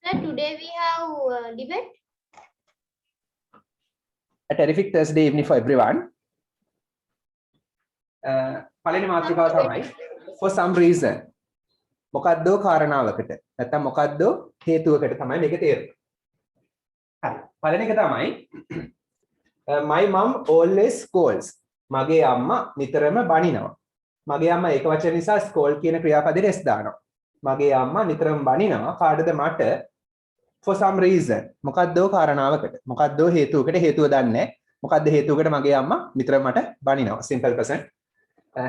Sir, today we have debate. A terrific Thursday evening for everyone. පළවෙනි මාතෘකාව තමයි for some reason. මොකද්දෝ කාරණාවකට නැත්නම් මොකද්දෝ හේතුවකට තමයි මේක තේරෙන්නේ. හරි. පළවෙනි එක තමයි my mom always scolds. මගේ අම්මා නිතරම බනිනවා. මගේ අම්මා ඒක වචන නිසා scold කියන ක්‍රියාපදේ s දානවා. මගේ අම්මා නිතරම බනිනවා කාටද මට for some reason. මොකද්දෝ කාරණාවකට. මොකද්දෝ හේතුවකට හේතුව දන්නේ නැහැ. මොකද්ද හේතුවකට මගේ අම්මා නිතරම මට බනිනවා. simple present.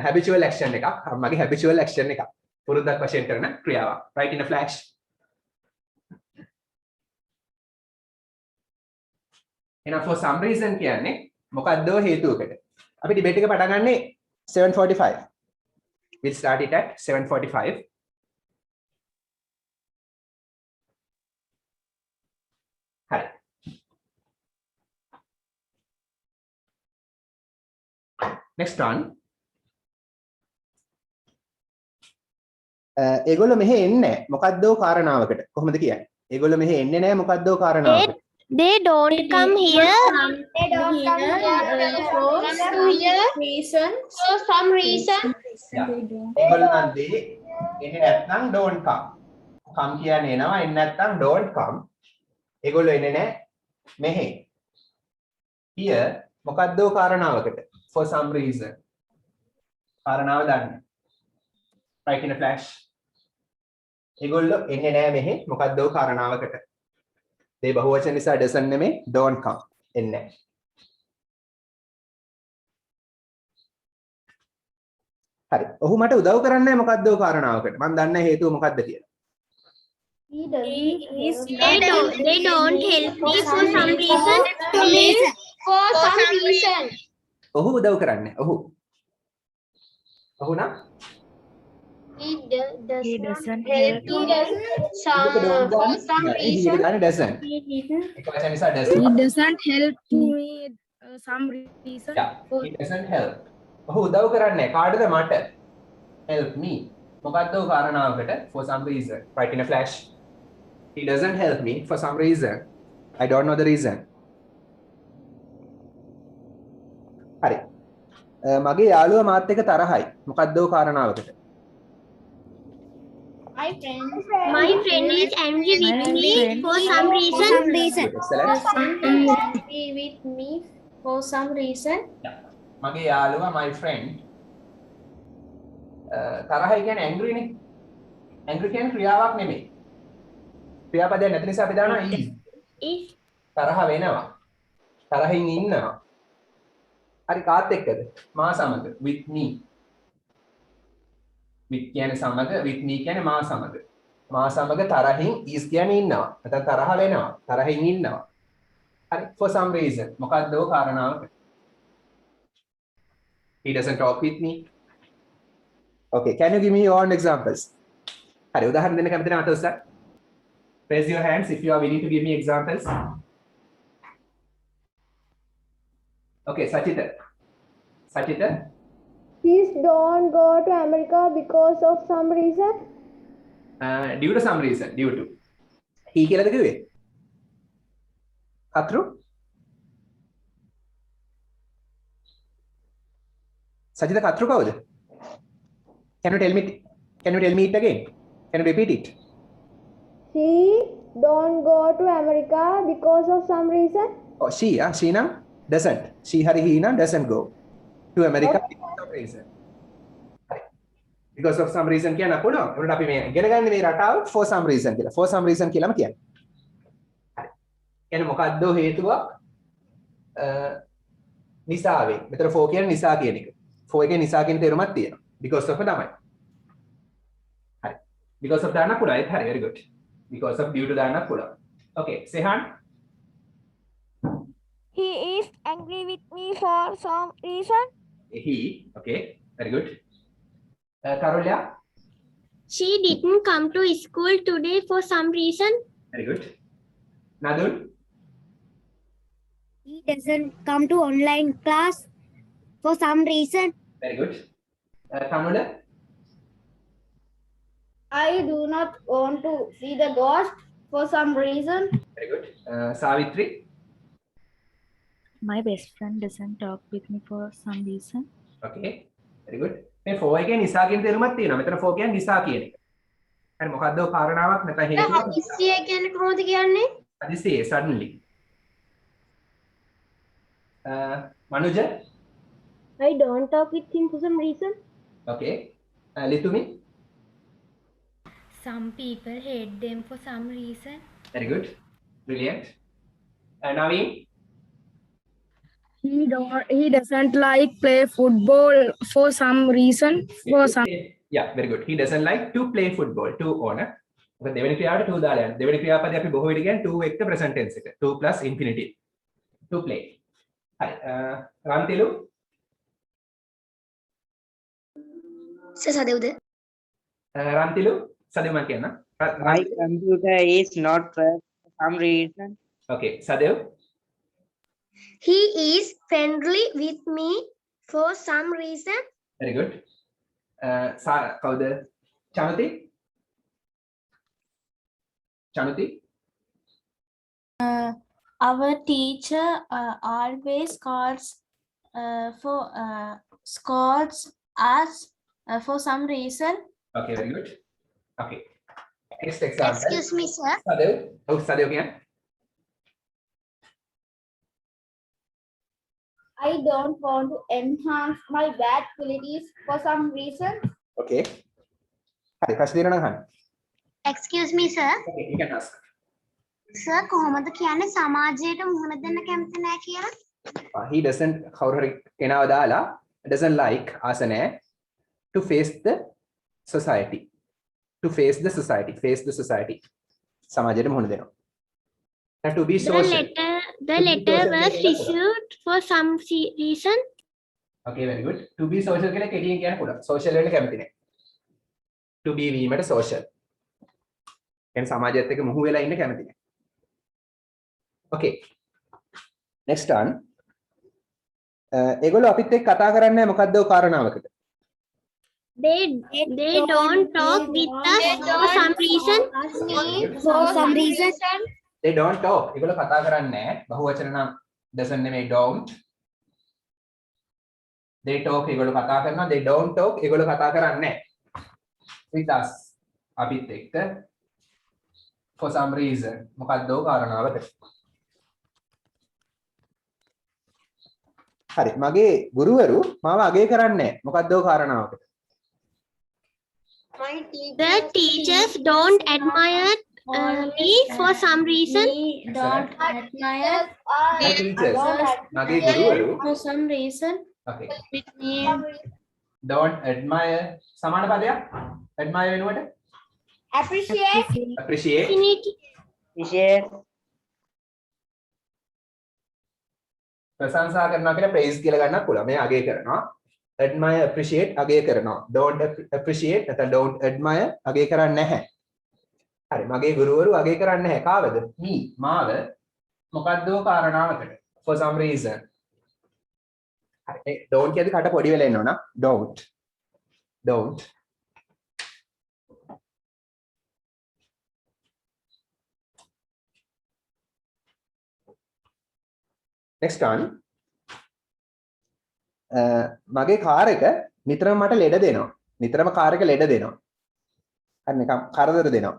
habitual action එකක්. මගේ habitual action එකක්. පුරුද්දක් වශයෙන් කරන ක්‍රියාවක්. write in a flash. එහෙනම් for some reason කියන්නේ මොකද්දෝ හේතුවකට. අපි ඩිබේට් එක පටන් ගන්නේ 7:45. we'll start it at 7:45. හරි. next one. ඒගොල්ලෝ මෙහෙ එන්නේ නැහැ. මොකද්දෝ කාරණාවකට. කොහොමද කියන්නේ? ඒගොල්ලෝ මෙහෙ එන්නේ නැහැ මොකද්දෝ කාරණාවකට. They don't come here. They don't come here for some reason. ඒගොල්ලෝ නම් දේ එන්නේ නැත්නම් don't come. come කියන්නේ එනවා එන්නේ නැත්නම් don't come. ඒගොල්ලෝ එන්නේ නැහැ මෙහෙ. here මොකද්දෝ කාරණාවකට. for some reason. කාරණාව දන්නේ. write in a flash. ඒගොල්ලෝ එන්නේ නැහැ මෙහෙ මොකද්දෝ කාරණාවකට. they බහුවචන නිසා doesn't නෙමෙයි don't come එන්නේ නැහැ. හරි. ඔහු මට උදව් කරන්නේ නැහැ මොකද්දෝ කාරණාවකට. මම දන්නේ නැහැ හේතුව මොකද්ද කියලා. They don't help me for some reason. For some reason. ඔහු උදව් කරන්නේ. ඔහු නම් He doesn't help. He doesn't. For some reason. doesn't. එක වචන නිසා doesn't. He doesn't help me some reason. Yeah, he doesn't help. ඔහු උදව් කරන්නේ කාටද මට? help me. මොකද්දෝ කාරණාවකට for some reason. write in a flash. He doesn't help me for some reason. I don't know the reason. හරි. මගේ යාළුවා මාත් එක්ක තරහයි. මොකද්දෝ කාරණාවකට. My friend is angry with me for some reason. Excellent. Angry with me for some reason. මගේ යාළුවා my friend තරහයි කියන්නේ angry නේ. angry කියන්නේ ක්‍රියාවක් නෙමෙයි. ක්‍රියාපදයක් නැති නිසා අපි දානවා is. තරහ වෙනවා. තරහින් ඉන්නවා. හරි කාත් එක්කද? මා සමග with me. with කියන්නේ සමග with me කියන්නේ මා සමග. මා සමග තරහින් is කියන්නේ ඉන්නවා. නැත්නම් තරහ වෙනවා. තරහින් ඉන්නවා. හරි for some reason. මොකක්දෝ කාරණාවකට. He doesn't talk with me. Okay, can you give me your own examples? හරි උදාහරණ දෙන්න කැමති නැවත උස්සන්න. Raise your hands if you are willing to give me examples. Okay, Sachita. Please don't go to America because of some reason. Due to some reason. Due to. He කියලාද කිව්වේ? කතරු? Sachita කතරු කවුද? Can you tell me it again? Can you repeat it? She don't go to America because of some reason. Oh, she now doesn't. She hari he now doesn't go to America because of some reason. Because of some reason කියන්න පුළුවන්. ඒකට අපි මේ ඉගෙන ගන්න මේ රටාව for some reason කියලා. For some reason කියලාම කියන්නේ. හරි. කියන්නේ මොකද්ද හේතුවක් නිසාවෙන්. මෙතන for කියන්නේ නිසා කියන එක. for එකේ නිසා කියන තේරුමක් තියෙනවා. Because of තමයි. හරි. Because of දාන්න පුළුවන්. ඒත් හරි. very good. Because of due to දාන්න පුළුවන්. Okay, Sehan. He is angry with me for some reason. He, okay, very good. Karolya, She didn't come to school today for some reason. very good. Nadul, He doesn't come to online class for some reason. very good. Tanula, I do not want to see the ghost for some reason. Very good. Savitri. My best friend doesn't talk with me for some reason. Okay. Very good. මේ for එකේ නිසා කියන තේරුමක් තියෙනවා. මෙතන for කියන්නේ නිසා කියන එක. හරි මොකද්ද කාරණාවක් නැත්නම් හේතුවක්. හදිස්සිය කියන්නේ කොහොමද කියන්නේ? හදිස්සියේ suddenly. Manuja. I don't talk with him for some reason. Okay. Litumi. Some people hate them for some reason. Very good. Brilliant. Naveen. He doesn't like play football for some reason. For some Yeah, very good. He doesn't like to play football. To on. මොකද දෙවෙනි ක්‍රියාවට to දාලා යනවා. දෙවෙනි ක්‍රියාපදේ අපි බොහෝ විට කියන්නේ to එක්ක present tense එක. to plus infinitive. To play. හරි. රන්තිලු. සසදෙව්ද? රන්තිලු සදෙව් මම කියන්න. My computer is not for some reason. Okay. සදෙව්. He is friendly with me for some reason. Very good. කවුද? චනුති. චනුති. Our teacher always scolds us for some reason. Okay, very good. Okay. Next example. Excuse me, sir. සදෙව්. ඔව් සදෙව් කියන්නේ. I don't want to enhance my bad qualities for some reason. Okay. හරි ප්‍රශ්න දෙනවා නම් අහන්න. Excuse me, sir. Okay, you can ask. Sir, කොහොමද කියන්නේ සමාජයට මුහුණ දෙන්න කැමති නැහැ කියලා? He doesn't කවුරු හරි කෙනාව දාලා doesn't like ආස නැහැ to face the society. To face the society. Face the society. සමාජයට මුහුණ දෙනවා. Now to be social. The letter was received for some reason. Okay, very good. To be social කියලා කෙටියෙන් කියන්න පුළුවන්. social වෙන්න කැමති නැහැ. To be වීමට social. කියන්නේ සමාජයත් එක්ක මුහු වෙලා ඉන්න කැමති නැහැ. Okay. Next one. ඒගොල්ලෝ අපිත් එක්ක කතා කරන්නේ මොකද්ද ඔය කාරණාවකට? They don't talk with us for some reason. For some reason. They don't talk. ඒගොල්ලෝ කතා කරන්නේ නැහැ. බහුවචන නම් doesn't නෙමෙයි don't. They talk ඒගොල්ලෝ කතා කරනවා. They don't talk ඒගොල්ලෝ කතා කරන්නේ නැහැ. With us අපිත් එක්ක for some reason මොකද්ද ඔය කාරණාවකට? හරි මගේ ගුරුවරු මාව අගය කරන්නේ නැහැ. මොකද්ද ඔය කාරණාවකට? The teachers don't admire me for some reason. Don't admire The teachers. මගේ ගුරුවරු for some reason. okay. With me. Don't admire සමාන පදයක්. admire වෙනුවට Appreciate. appreciate Share. ප්‍රශංසා කරනවා කියලා praise කියලා ගන්නත් පුළුවන්. මේ අගය කරනවා. admire appreciate අගය කරනවා. don't appreciate නැත්නම් don't admire අගය කරන්නේ නැහැ. හරි මගේ ගුරුවරු අගය කරන්නේ නැහැ. කාවද? me මාව මොකද්ද කාරණාවකට? for some reason. හරි don't කියද්දි කට පොඩි වෙලා එනවා නා. don't. next one. මගේ කාර් එක නිතරම මට ලෙඩ දෙනවා. නිතරම කාර් එක ලෙඩ දෙනවා. හරි නිකන් කරදර දෙනවා.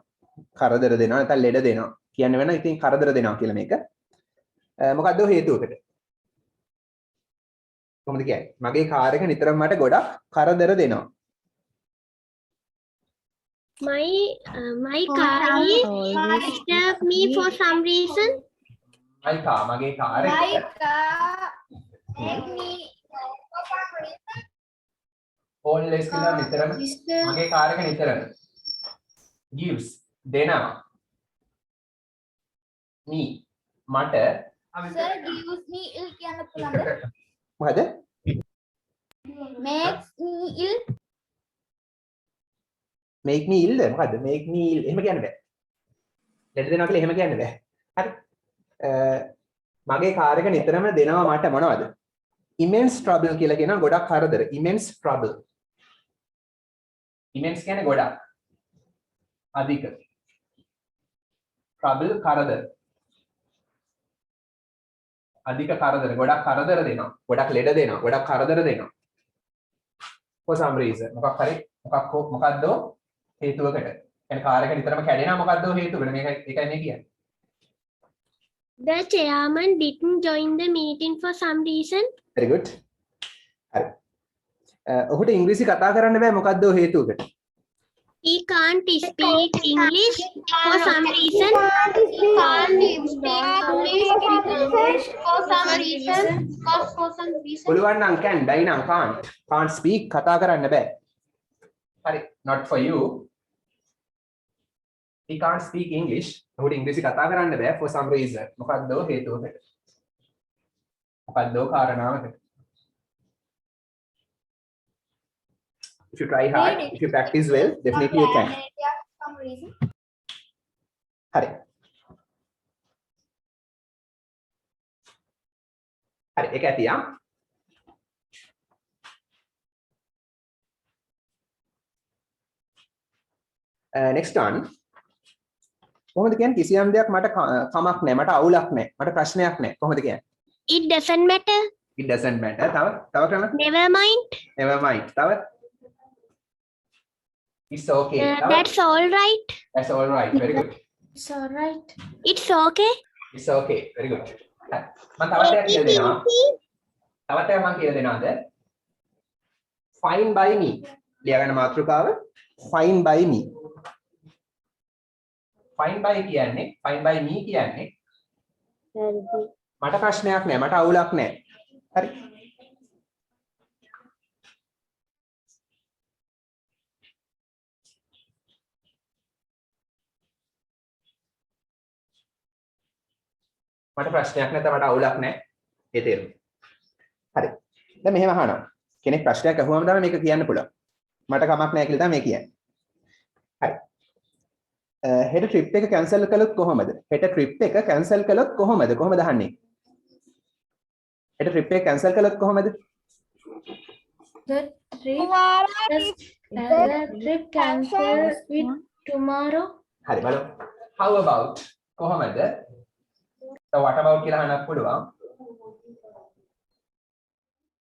නැත්නම් ලෙඩ දෙනවා. කියන්න වෙන ඉතින් කරදර දෙනවා කියලා මේක. මොකද්ද හේතුවකට? කොහොමද කියන්නේ? මගේ කාර් එක නිතරම මට ගොඩක් කරදර දෙනවා. My car is disturb me for some reason. මගේ කාර් එක My car make me for some reason. always කියලා නිතරම මගේ කාර් එක නිතරම gives දෙනවා. me මට Sir gives me ill කියන්න පුළුවන්ද? මොකද? Makes me ill. make me ill මොකද්ද? make me ill එහෙම කියන්න බෑ. ලෙඩ දෙනවා කියලා එහෙම කියන්න බෑ. හරි. මගේ කාර් එක නිතරම දෙනවා මට මොනවද? immense trouble කියලා කියනවා ගොඩක් කරදර. immense trouble. immense කියන්නේ ගොඩක්. අධික. trouble කරදර. අධික කරදර, ගොඩක් කරදර දෙනවා. ගොඩක් ලෙඩ දෙනවා. ගොඩක් කරදර දෙනවා. for some reason. මොකක්ද හේතුවකට. يعني කාර් එක නිතරම කැඩෙනවා මොකද්ද හේතුවකට. මේක ඒකයි මේ කියන්නේ. The chairman didn't join the meeting for some reason. very good. හරි. ඔහුට ඉංග්‍රීසි කතා කරන්න බෑ මොකද්ද හේතුවකට. He can't speak English for some reason. පුළුවන් නම් can, බැයි නම් can't speak කතා කරන්න බෑ. හරි. not for you. he can't speak English. ඔහුට ඉංග්‍රීසි කතා කරන්න බෑ for some reason. මොකද්ද හේතුවකට. මොකද්ද කාරණාවකට. if you try hard, if you practice well, definitely you can. හරි. හරි ඒක ඇතියා. next one. කොහොමද කියන්නේ කිසියම් දෙයක් මට කමක් නැහැ, මට අවුලක් නැහැ, මට ප්‍රශ්නයක් නැහැ. කොහොමද කියන්නේ? It doesn't matter. it doesn't matter. තව ක්‍රම? Never mind. never mind. තව? it's okay. That's all right. that's all right. very good. It's all right. It's okay. it's okay. very good. මම තවත් එකක් කියලා දෙනවා. තවත් එකක් මම කියලා දෙනවාද? fine by me. ලියාගන්න මාතෘකාව fine by me. fine by කියන්නේ fine by me කියන්නේ මට ප්‍රශ්නයක් නෑ, මට අවුලක් නෑ. හරි. මට ප්‍රශ්නයක් නැත, මට අවුලක් නෑ. ඒ තේරුම. හරි. දැන් මෙහෙම අහනවා. කෙනෙක් ප්‍රශ්නයක් අහුවම තමයි මේක කියන්න පුළුවන්. මට කමක් නෑ කියලා තමයි මේ කියන්නේ. හරි. හෙට ට්‍රිප් එක කැන්සල් කළොත් කොහොමද? හෙට ට්‍රිප් එක කැන්සල් කළොත් කොහොමද? කොහොමද අහන්නේ? හෙට ට්‍රිප් එක කැන්සල් කළොත් කොහොමද? The trip cancelled with tomorrow. හරි බලමු. How about කොහොමද? what about කියලා අහන්නත් පුළුවන්.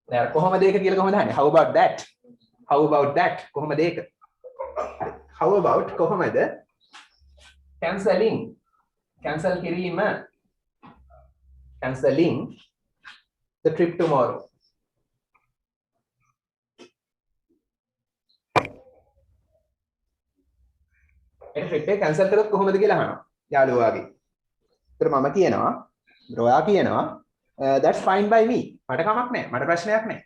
දැන් කොහොමද ඒක කියලා කොහොමද අහන්නේ? How about that? How about that? කොහොමද ඒක? හරි. How about කොහොමද? Cancelling. Cancel කිරීම. Cancelling the trip tomorrow. A trip එක cancel කරොත් කොහොමද කියලා අහනවා. යාළුවාගේ. ඒතර මම කියනවා, රොයා කියනවා, that's fine by me. මට කමක් නැහැ. මට ප්‍රශ්නයක් නැහැ.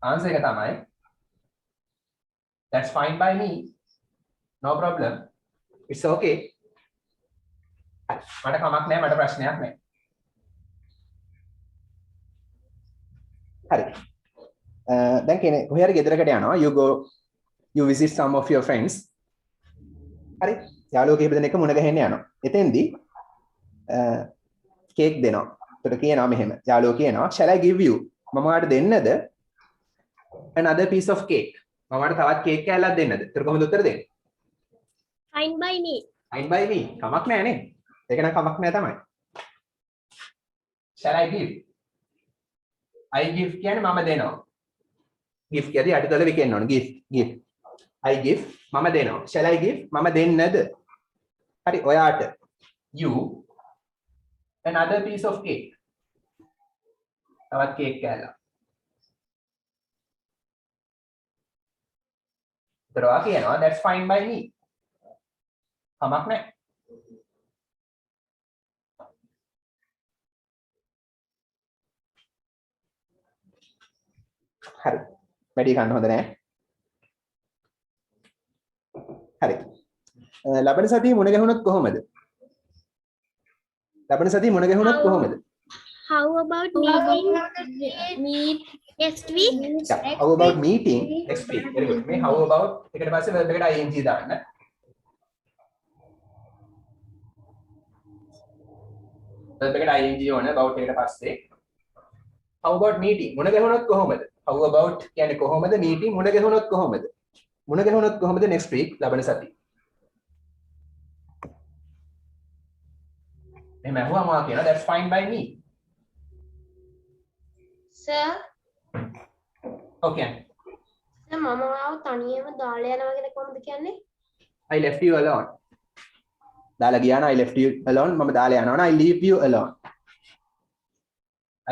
answer එක තමයි that's fine by me. No problem. It's okay. මට කමක් නැහැ, මට ප්‍රශ්නයක් නැහැ. හරි. දැන් කෙනෙක් කොහේ හරි ගෙදරකට යනවා. you visit some of your friends. හරි. යාළුවෝ කිහිප දෙනෙක් මුණ ගැහෙන්න යනවා. එතෙන්දී කේක් දෙනවා. ඒකට කියනවා මෙහෙම. යාළුවෝ කියනවා shall I give you? මම ඔයාලට දෙන්නද another piece of cake? මම ඔයාලට තවත් කේක් කෑල්ලක් දෙන්නද? ඒතර කොහොමද උත්තර දෙන්නේ? Fine by me. fine by me. කමක් නැහැ නේ. ඒක නම් කමක් නැහැ තමයි. shall I give? I give කියන්නේ මම දෙනවා. give කියදී අඩිතල විකෙන්න ඕන. give. I give මම දෙනවා. shall I give? මම දෙන්නද? හරි ඔයාට you another piece of cake. තවත් කේක් කෑල්ලක්. ඒතරවා කියනවා that's fine by me. කමක් නැහැ. හරි. වැඩි ගන්න හොඳ නැහැ. හරි. ලබන සතියේ මුණ ගැහුණොත් කොහොමද? ලබන සතියේ මුණ ගැහුණොත් කොහොමද? How about meet next week? Yeah. How about meeting next week? Very good. මේ how about එකට පස්සේ verb එකට ing දාන්න. verb එකට ing ඕන about එකට පස්සේ. How about meeting? මුණ ගැහුණොත් කොහොමද? How about කියන්නේ කොහොමද? meeting මුණ ගැහුණොත් කොහොමද? මුණ ගැහුණොත් කොහොමද next week ලබන සතියේ? එහෙම ඇහුවා මා කියනවා that's fine by me. Sir, Okay. sir මම ආව තනියම දාලා යනවා කියලා කොහොමද කියන්නේ? I left you alone. දාලා ගියා නම් I left you alone මම දාලා යනවා නම් I leave you alone.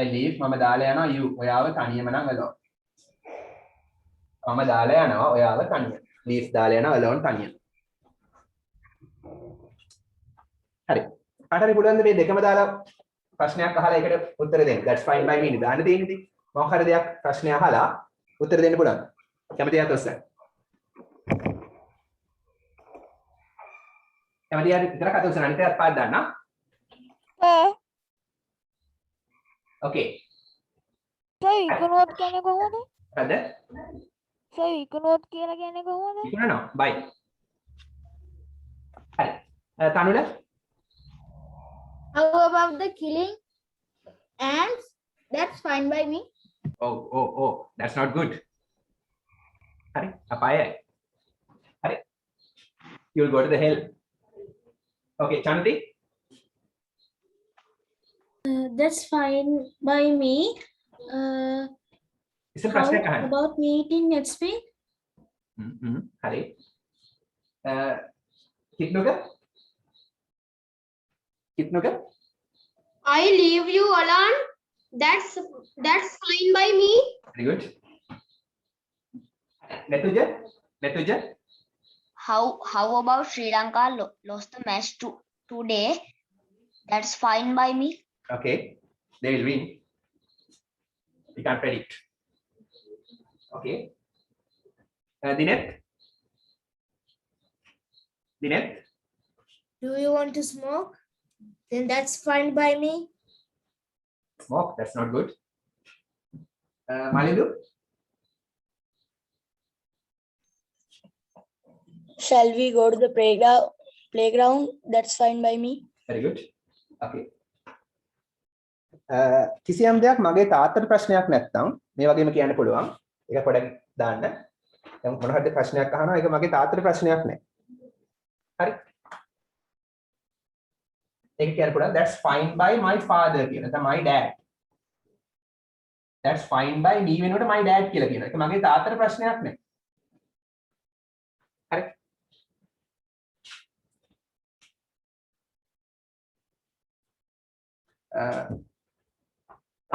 I leave මම දාලා යනවා you ඔයාව තනියම නම් alone. මම දාලා යනවා ඔයාව තනියම. leave දාලා යනවා alone තනියම. හරි. කාටරි පුළුවන්ද මේ දෙකම දාලා ප්‍රශ්නයක් අහලා ඒකට උත්තර දෙන්න. that's fine by me නේ දාන්න තියෙන්නේ ඉතින්. මොකක් හරි දෙයක් ප්‍රශ්නය අහලා උත්තර දෙන්න පුළුවන්. කැමති අයත් ඔස්සේ. කැමති අයත් විතරක් අත ඔස්සේ අනිත් අයත් පාත් දාන්න. Okay. සර් ඉක්නොට් කියන්නේ කොහොමද? හරිද? සර් ඉක්නොට් කියලා කියන්නේ කොහොමද? ඉක්නනවා. bye. හරි. තනුල How about the killing ants? That's fine by me. oh that's not good. Hari apaya. Hari you'll go to the hell. Okay Chanti. That's fine by me. Is a How prashna kahan. about meeting next week? Hari kitnuga I leave you alone. That's fine by me. very good. Netuja How about Sri Lanka lost the match today? That's fine by me. okay they will win. We can't predict. Okay Dinet Do you want to smoke? Then that's fine by me. smoke that's not good. Malindu Shall we go to the playground? That's fine by me. very good. Okay කිසියම් දෙයක් මගේ තාත්තට ප්‍රශ්නයක් නැත්නම් මේ වගේම කියන්න පුළුවන්. ඒක පොඩක් දාන්න. දැන් මොන හරිද ප්‍රශ්නයක් අහනවා ඒක මගේ තාත්තට ප්‍රශ්නයක් නෑ. හරි. ඒක කියන්න පුළුවන් that's fine by my father කියලා. නැත්නම් my dad. That's fine by me වෙනකොට my dad කියලා කියනවා. ඒක මගේ තාත්තට ප්‍රශ්නයක් නෑ. හරි.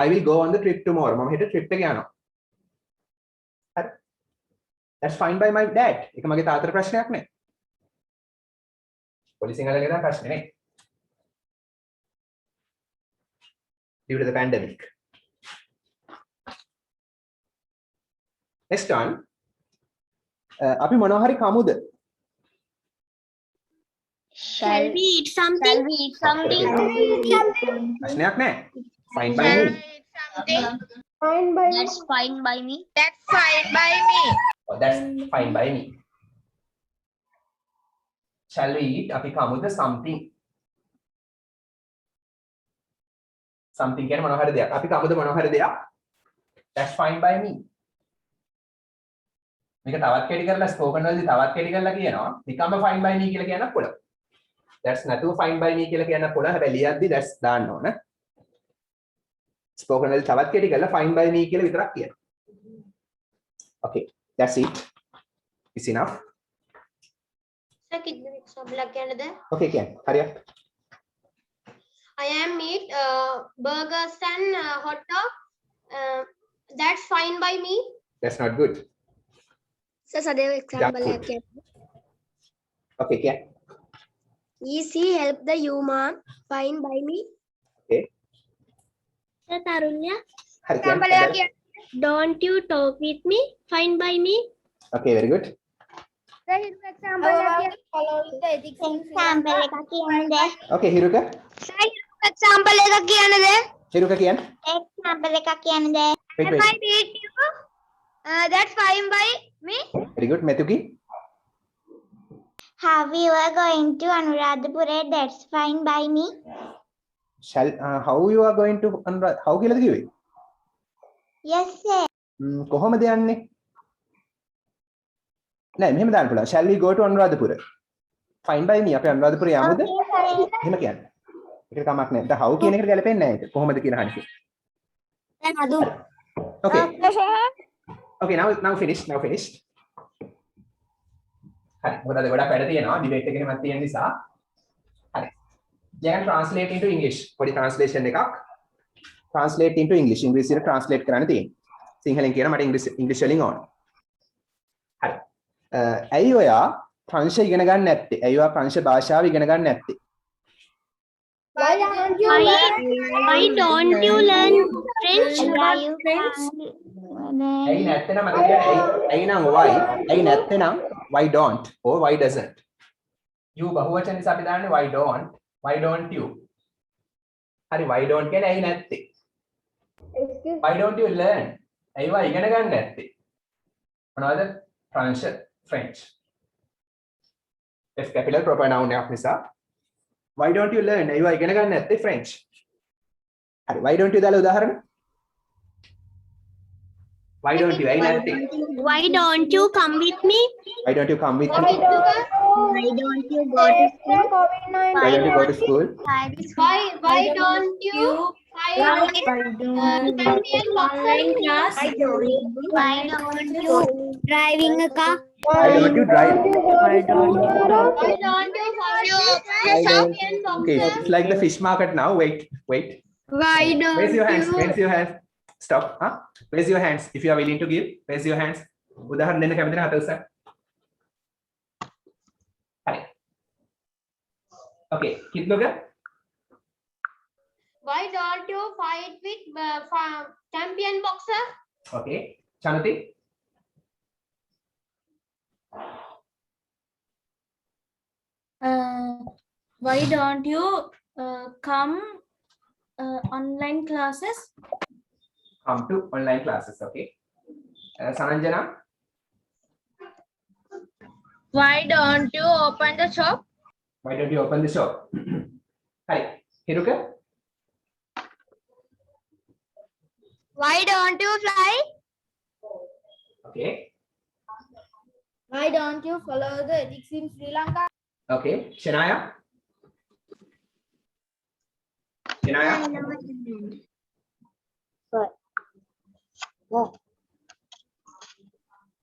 I will go on the trip tomorrow. මම හෙට trip එක යනවා. හරි. That's fine by my dad. ඒක මගේ තාත්තට ප්‍රශ්නයක් නෑ. පොඩි සිංහලෙන් ගියනම් ප්‍රශ්නේ නේ. Due to the pandemic. Next one. අපි මොනවා හරි කමුද? Shall we eat something? ප්‍රශ්නයක් නෑ. Fine by me. Fine by me. That's fine by me. Oh, that's fine by me. Shall we eat? අපි කමුද something. Something කියන්නේ මොනවා හරි දෙයක්. අපි කමුද මොනවා හරි දෙයක්. That's fine by me. මේක තවත් කෙටි කරලා ස්පෝකන් වලදී තවත් කෙටි කරලා කියනවා. become fine by me කියලා කියන්නත් පුළුවන්. That's නැතුව fine by me කියලා කියන්නත් පුළුවන්. හැබැයි ලියද්දි that's දාන්න ඕන. ස්පෝකන් වලදී තවත් කෙටි කරලා fine by me කියලා විතරක් කියනවා. Okay, that's it. It's enough. Sir, कितने example කියන්නද? Okay, කියන්න. හරියට. I am eat burgers and hot dog. That's fine by me. That's not good. Sir, Sadeva example food. එකක් කියන්න. Okay, කියන්න. Is he help the you mom? Fine by me. Okay. Sir, Tarunya. හරි Example එකක් කියන්න. කියන්න. Don't you talk with me? Fine by me. Okay, very good. Sir, example එකක් කියන්න. Following the ethics in Sri Lanka. Example එකක් කියන්නද? Okay, හිරුක. Sir, example එකක් කියන්නද? හිරුක කියන්න. Example එකක් කියන්නද? Wait, If wait. I meet you, that's fine by me. Very good. Metuki. How you are going to Anuradhapura? That's fine by me. How you are going to how කියලාද කිව්වේ? Yes, sir. කොහොමද යන්නේ? නෑ මෙහෙම දාන්න පුළුවන්. Shall we go to Anuradhapura? Fine by me. අපි අනුරාධපුර යමුද? එහෙම කියන්න. ඒකට කමක් නැහැ. දැන් how කියන එකට ගැලපෙන්නේ නැහැ ඒක. කොහොමද කියලා අහන්නේ. දැන් අදු Okay. Okay, now finished. හරි. මොකද අද ගොඩක් වැඩ තියෙනවා. ඩිබේට් එකේමත් තියෙන නිසා. හරි. දැන් translate into English. පොඩි translation එකක්. Translate into English. ඉංග්‍රීසි වලට translate කරන්න තියෙනවා. සිංහලෙන් කියන මට ඉංග්‍රීසි වලින් ඕන. හරි. ඇයි ඔයා ප්‍රංශ ඉගෙන ගන්න නැත්තේ? ඇයි ඔයා ප්‍රංශ භාෂාව ඉගෙන ගන්න නැත්තේ? Why don't you why don't you learn French? ඇයි නැත්තේ නම් මට කියන්න ඇයි නම් why? ඇයි නැත්තේ නම් why don't or why doesn't? you බහුවචන නිසා අපි දාන්නේ why don't you? හරි why don't කියන්නේ ඇයි නැත්තේ? excuse why don't you learn? ඇයි ඔයා ඉගෙන ගන්න නැත්තේ? මොනවද? ප්‍රංශ French. F capital proper noun එකක් නිසා why don't you learn? ඇයි ඔයා ඉගෙන ගන්න නැත්තේ French? හරි why don't you දාලා උදාහරණ why don't you ඇයි නැත්තේ? Why don't you come with me? why don't you come with me? Why don't you go to school? COVID-19? why don't you go to school? Why don't you Online class? Why don't you driving a car? why don't you drive? why don't you follow Okay, it's like the fish market now. Wait. Why don't Raise your hands. Stop. Huh? Raise your hands if you are willing to give. Raise your hands. උදාහරණ දෙන්න කැමති නම් අත උස්සන්න. හරි. Okay, කිත්ලෝග. why don't you fight with champion boxer? Okay. චනුති. Why don't you come online classes? Come to online classes. Okay. Sananjana. Why don't you open the shop? Why don't you open the shop? Hi. Hiruka. Why don't you fly? Okay. Why don't you follow the ethics in Sri Lanka? Okay. Shanaya.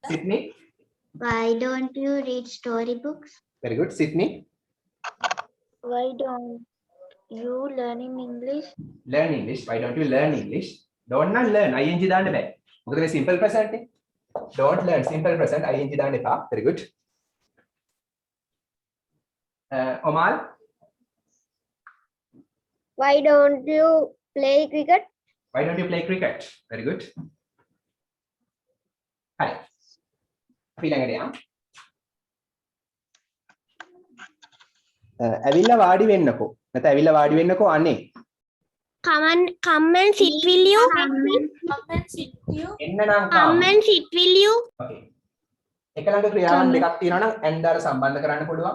Sydney. Why don't you read storybooks? Very good. Sydney. Why don't you learn in English? Learn English. Why don't you learn English? Don't not learn. ing දාන්න බෑ. මොකද මේ simple present එක. Don't learn simple present ing දාන්න එපා. Very good. Omal. Why don't you play cricket? Why don't you play cricket? Very good. Hi. අපි ළඟට යමු. ඇවිල්ලා වාඩි වෙන්නකෝ. නැත්නම් ඇවිල්ලා වාඩි වෙන්නකෝ අනේ. Come and sit, will you? එන්න නම් Come and sit, will you? Okay. එක ළඟ ක්‍රියාවන් දෙකක් තියෙනවා නම් and අර සම්බන්ධ කරන්න පුළුවන්.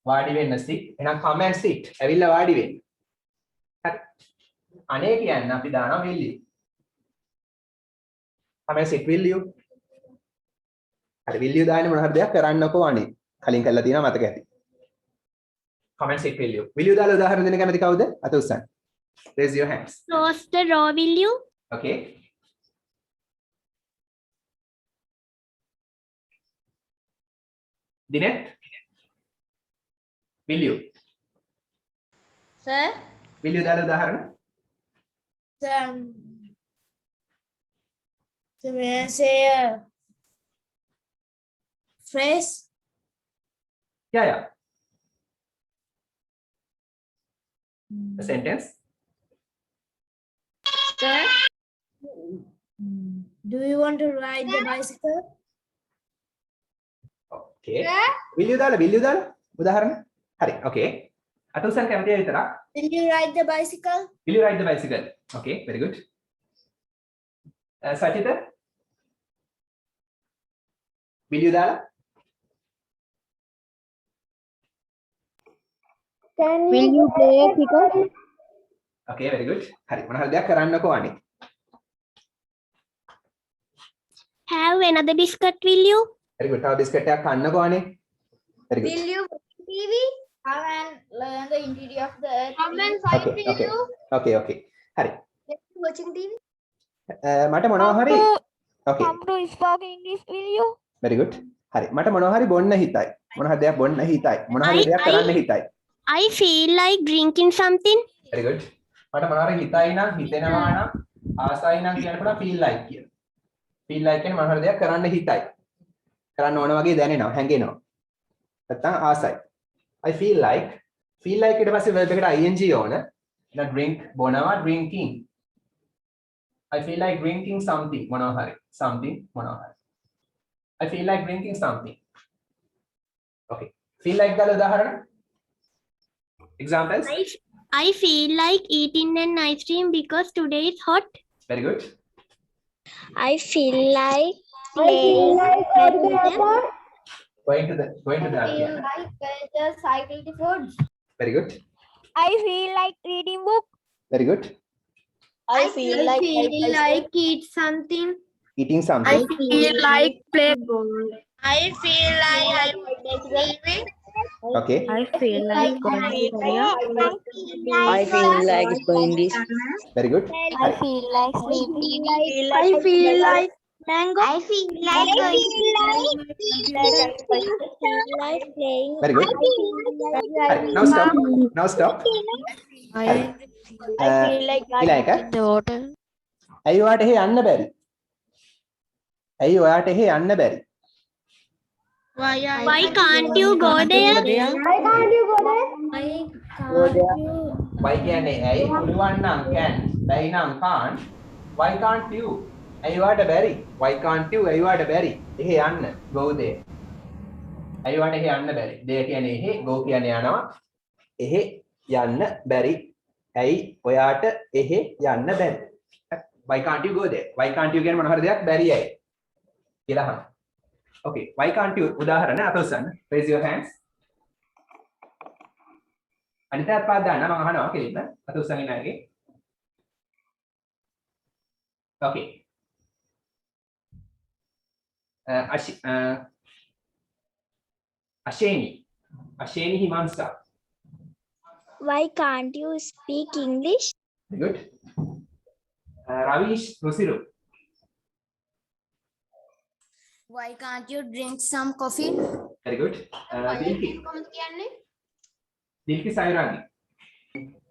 වාඩි වෙන්න sit. එහෙනම් come and sit. ඇවිල්ලා වාඩි වෙන්න. හරි. අනේ කියන්නේ අපි දානවා will you. come and sit will you. හරි will you දාන්නේ මොන හරි දෙයක් කරන්නකෝ අනේ. කලින් කරලා තියෙනවා මතක ඇති. come and sit will you. will you දාලා උදාහරණ දෙන්න කැමති කවුද? අත උස්සන්න. Raise your hands. Close the door, will you? Okay. Dinet. Will you? Sir? Will you දාලා උදාහරණ? So may I say a phrase? Yeah. A sentence. Sir? Do you want to ride the bicycle? Okay. Will you දාලා උදාහරණ? හරි. Okay. අත උස්සන්න කැමතියි විතරක්. Will you ride the bicycle? Will you ride the bicycle? Okay, very good. Sachita? Will you දාලා? Will you play cricket? Okay, very good. හරි. මොන හරි දෙයක් කරන්නකෝ අනේ. Have another biscuit, will you? Very good. තව බිස්කට් එකක් කන්නකෝ අනේ. Very good. will you watch TV? Come and learn the interior of the earth. Come and Okay, fight with okay. you. Okay, okay. හරි. Watching TV. මට මොනවා හරි Okay, to speak English, will you? very good. හරි. මට මොනවා හරි බොන්න හිතයි. මොන හරි දෙයක් බොන්න හිතයි. මොන හරි දෙයක් කරන්න හිතයි. I feel like drinking something. Very good. මට මොනවා හරි හිතයි නම් හිතෙනවා නම් ආසයි නම් කියන්න පුළුවන් feel like කියන. feel like කියන්නේ මොන හරි දෙයක් කරන්න හිතයි. කරන්න ඕන වගේ දැනෙනවා, හැඟෙනවා. නැත්තම් ආසයි. I feel like ඊට පස්සේ verb එකට ing ඕන. එහෙනම් drink බොනවා drinking. I feel like drinking something මොනවා හරි. something මොනවා හරි. I feel like drinking something. Okay. Feel like දාලා උදාහරණ. Examples. I feel like eating an ice cream because today is hot. Very good. I feel like I feel like going to the airport. Going to the Feel like just cycle to food. Very good. I feel like reading book. Very good. I feel like eat something. Eating something. I feel like play. I feel like Okay. I feel like going to Korea. I feel like going this. Very good. I feel like sleeping. I feel like Mango. I feel like playing. Very good. Right, now stop. Now stop. I ඉලයක the water. ඇයි ඔයාට එහෙ යන්න බැරි? ඇයි ඔයාට එහෙ යන්න බැරි? Why can't you go there? Why can't you go there? why කියන්නේ ඇයි පුළුවන් නම් can බැයි නම් can't why can't you ඇයි ඔයාට බැරි why can't you ඇයි ඔයාට බැරි එහෙ යන්න go there ඇයි ඔයාට එහෙ යන්න බැරි there කියන්නේ එහෙ go කියන්නේ යනවා එහෙ යන්න බැරි ඇයි ඔයාට එහෙ යන්න බැරි why can't you go there why can't you කියන්නේ මොන හරි දෙයක් බැරි ඇයි කියලා අහන්න okay why can't you උදාහරණ අත උස්සන්න raise your hands අනිත් පාද දාන්න මම අහනවා කෙලින්ම අත උස්සගෙන ඉන්නගේ okay Asheni Himansa. Why can't you speak English? Very good. Ravish Rusiru. Why can't you drink some coffee? Very good. Dilki. කොහොමද කියන්නේ? Dilki Sairani.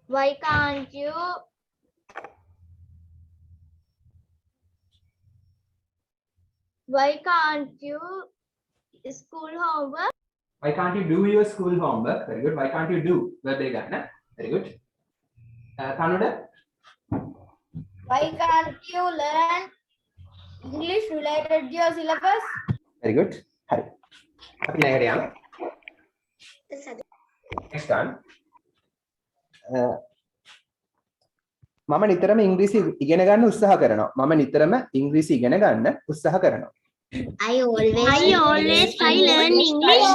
Why can't you school homework? Why can't you do your school homework? Very good. Why can't you do? Verb එක ගන්න. Very good. Tanuda. Why can't you learn English related to your syllabus? Very good. හරි. අපි ළඟට යමු. Next one. මම නිතරම ඉංග්‍රීසි ඉගෙන ගන්න උත්සාහ කරනවා. මම නිතරම ඉංග්‍රීසි ඉගෙන ගන්න උත්සාහ කරනවා. I always try learn English.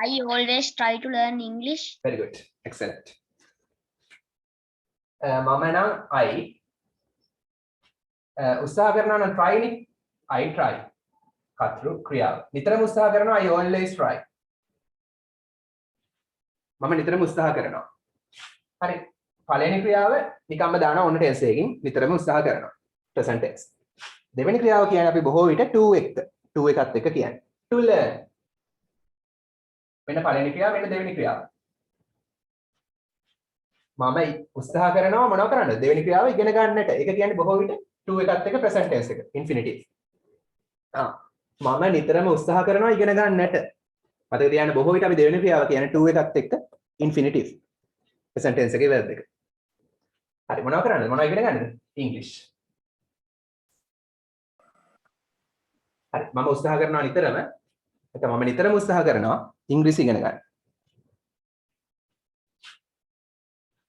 I always try to learn English. Very good. Excellent. මම නම් I උත්සාහ කරනවා නම් try නේ. I try. කතෘ ක්‍රියාව. නිතරම උත්සාහ කරනවා I always try. මම නිතරම උත්සාහ කරනවා. හරි. පළවෙනි ක්‍රියාව නිකම්ම දානවා ඔන්න ටෙන්ස් එකකින් නිතරම උත්සාහ කරනවා. present tense. දෙවෙනි ක්‍රියාව කියන්නේ අපි බොහෝ විට to එකත් එක්ක කියන්නේ. to learn. මෙන්න පළවෙනි ක්‍රියාව මෙන්න දෙවෙනි ක්‍රියාව. මම උත්සාහ කරනවා මොනව කරන්නද? දෙවෙනි ක්‍රියාව ඉගෙන ගන්නට. ඒක කියන්නේ බොහෝ විට to එකත් එක්ක present tense එක infinitive. මම නිතරම උත්සාහ කරනවා ඉගෙන ගන්නට. මතක තියාගන්න බොහෝ විට අපි දෙවෙනි ක්‍රියාව කියන්නේ to එකත් එක්ක infinitive. present tense එකේ verb එක. හරි මොනව කරන්නද? මොනව ඉගෙන ගන්නද? English. හරි මම උත්සාහ කරනවා නිතරම නැත්නම් මම නිතරම උත්සාහ කරනවා ඉංග්‍රීසි ඉගෙන ගන්න.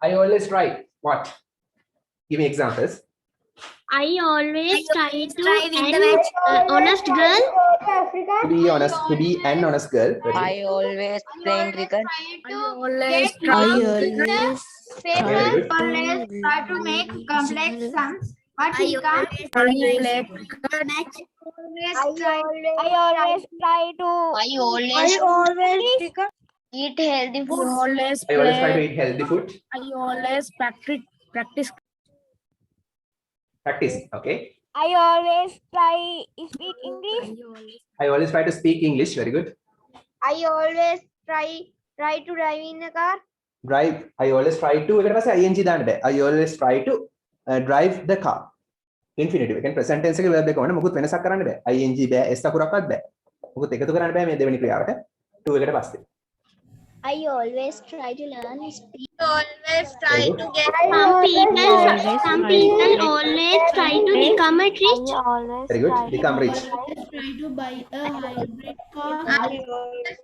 I always try what? Give me examples. I always try to an honest girl. To be honest, to be an honest girl. Very I always playing cricket. Always I try. always Very good. try to make complex sums. I play cricket. I always try to I always eat healthy I food. always I always try to play. eat healthy food. I always practice. Practice. Okay. I always try to speak English. I always try to speak English. Very good. I always try to drive in a car. Drive. I always try to. එකට පස්සේ ing දාන්න බෑ. I always try to drive the car. Infinitive. කියන්නේ present tense එකේ verb එක වුණා මොකුත් වෙනසක් කරන්න බෑ. ing බෑ. s අකුරක්වත් බෑ. මොකුත් එකතු කරන්න බෑ මේ දෙවෙනි ක්‍රියාවට. to එකට පස්සේ. I always try to learn speak. Always try to get Some people always try to become a rich. Very good. Become rich. Try to buy a hybrid car.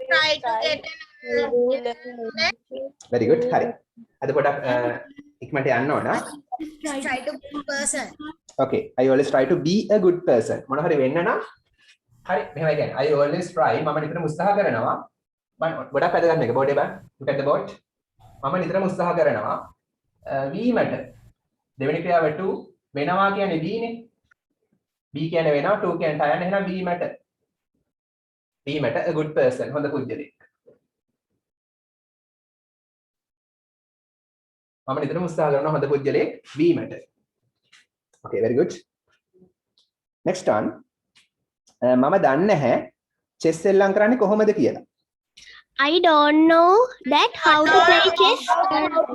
try to get Very good. හරි. අද පොඩක් ඉක්මනට යන්න ඕන. Try to be a person. Okay. I always try to be a good person. මොන හරි වෙන්න නම් හරි මෙහෙමයි කියන්නේ. I always try මම නිතරම උත්සාහ කරනවා. ගොඩක් වැදගත් මේක බෝඩ් එක බලන්න. look at the board. මම නිතරම උත්සාහ කරනවා වීමට. දෙවෙනි ක්‍රියාව to වෙනවා කියන්නේ be නේ. be කියන්නේ වෙනවා, to කියන්නේ තයන්න. එහෙනම් වීමට. වීමට a good person හොඳ පුද්ගලෙක්. මම නිතරම උත්සාහ කරනවා හොඳ පුද්ගලෙක් වීමට. Okay, very good. Next one. මම දන්නේ නැහැ chess එල්ලම් කරන්නේ කොහොමද කියලා. I don't know that how to play chess. I don't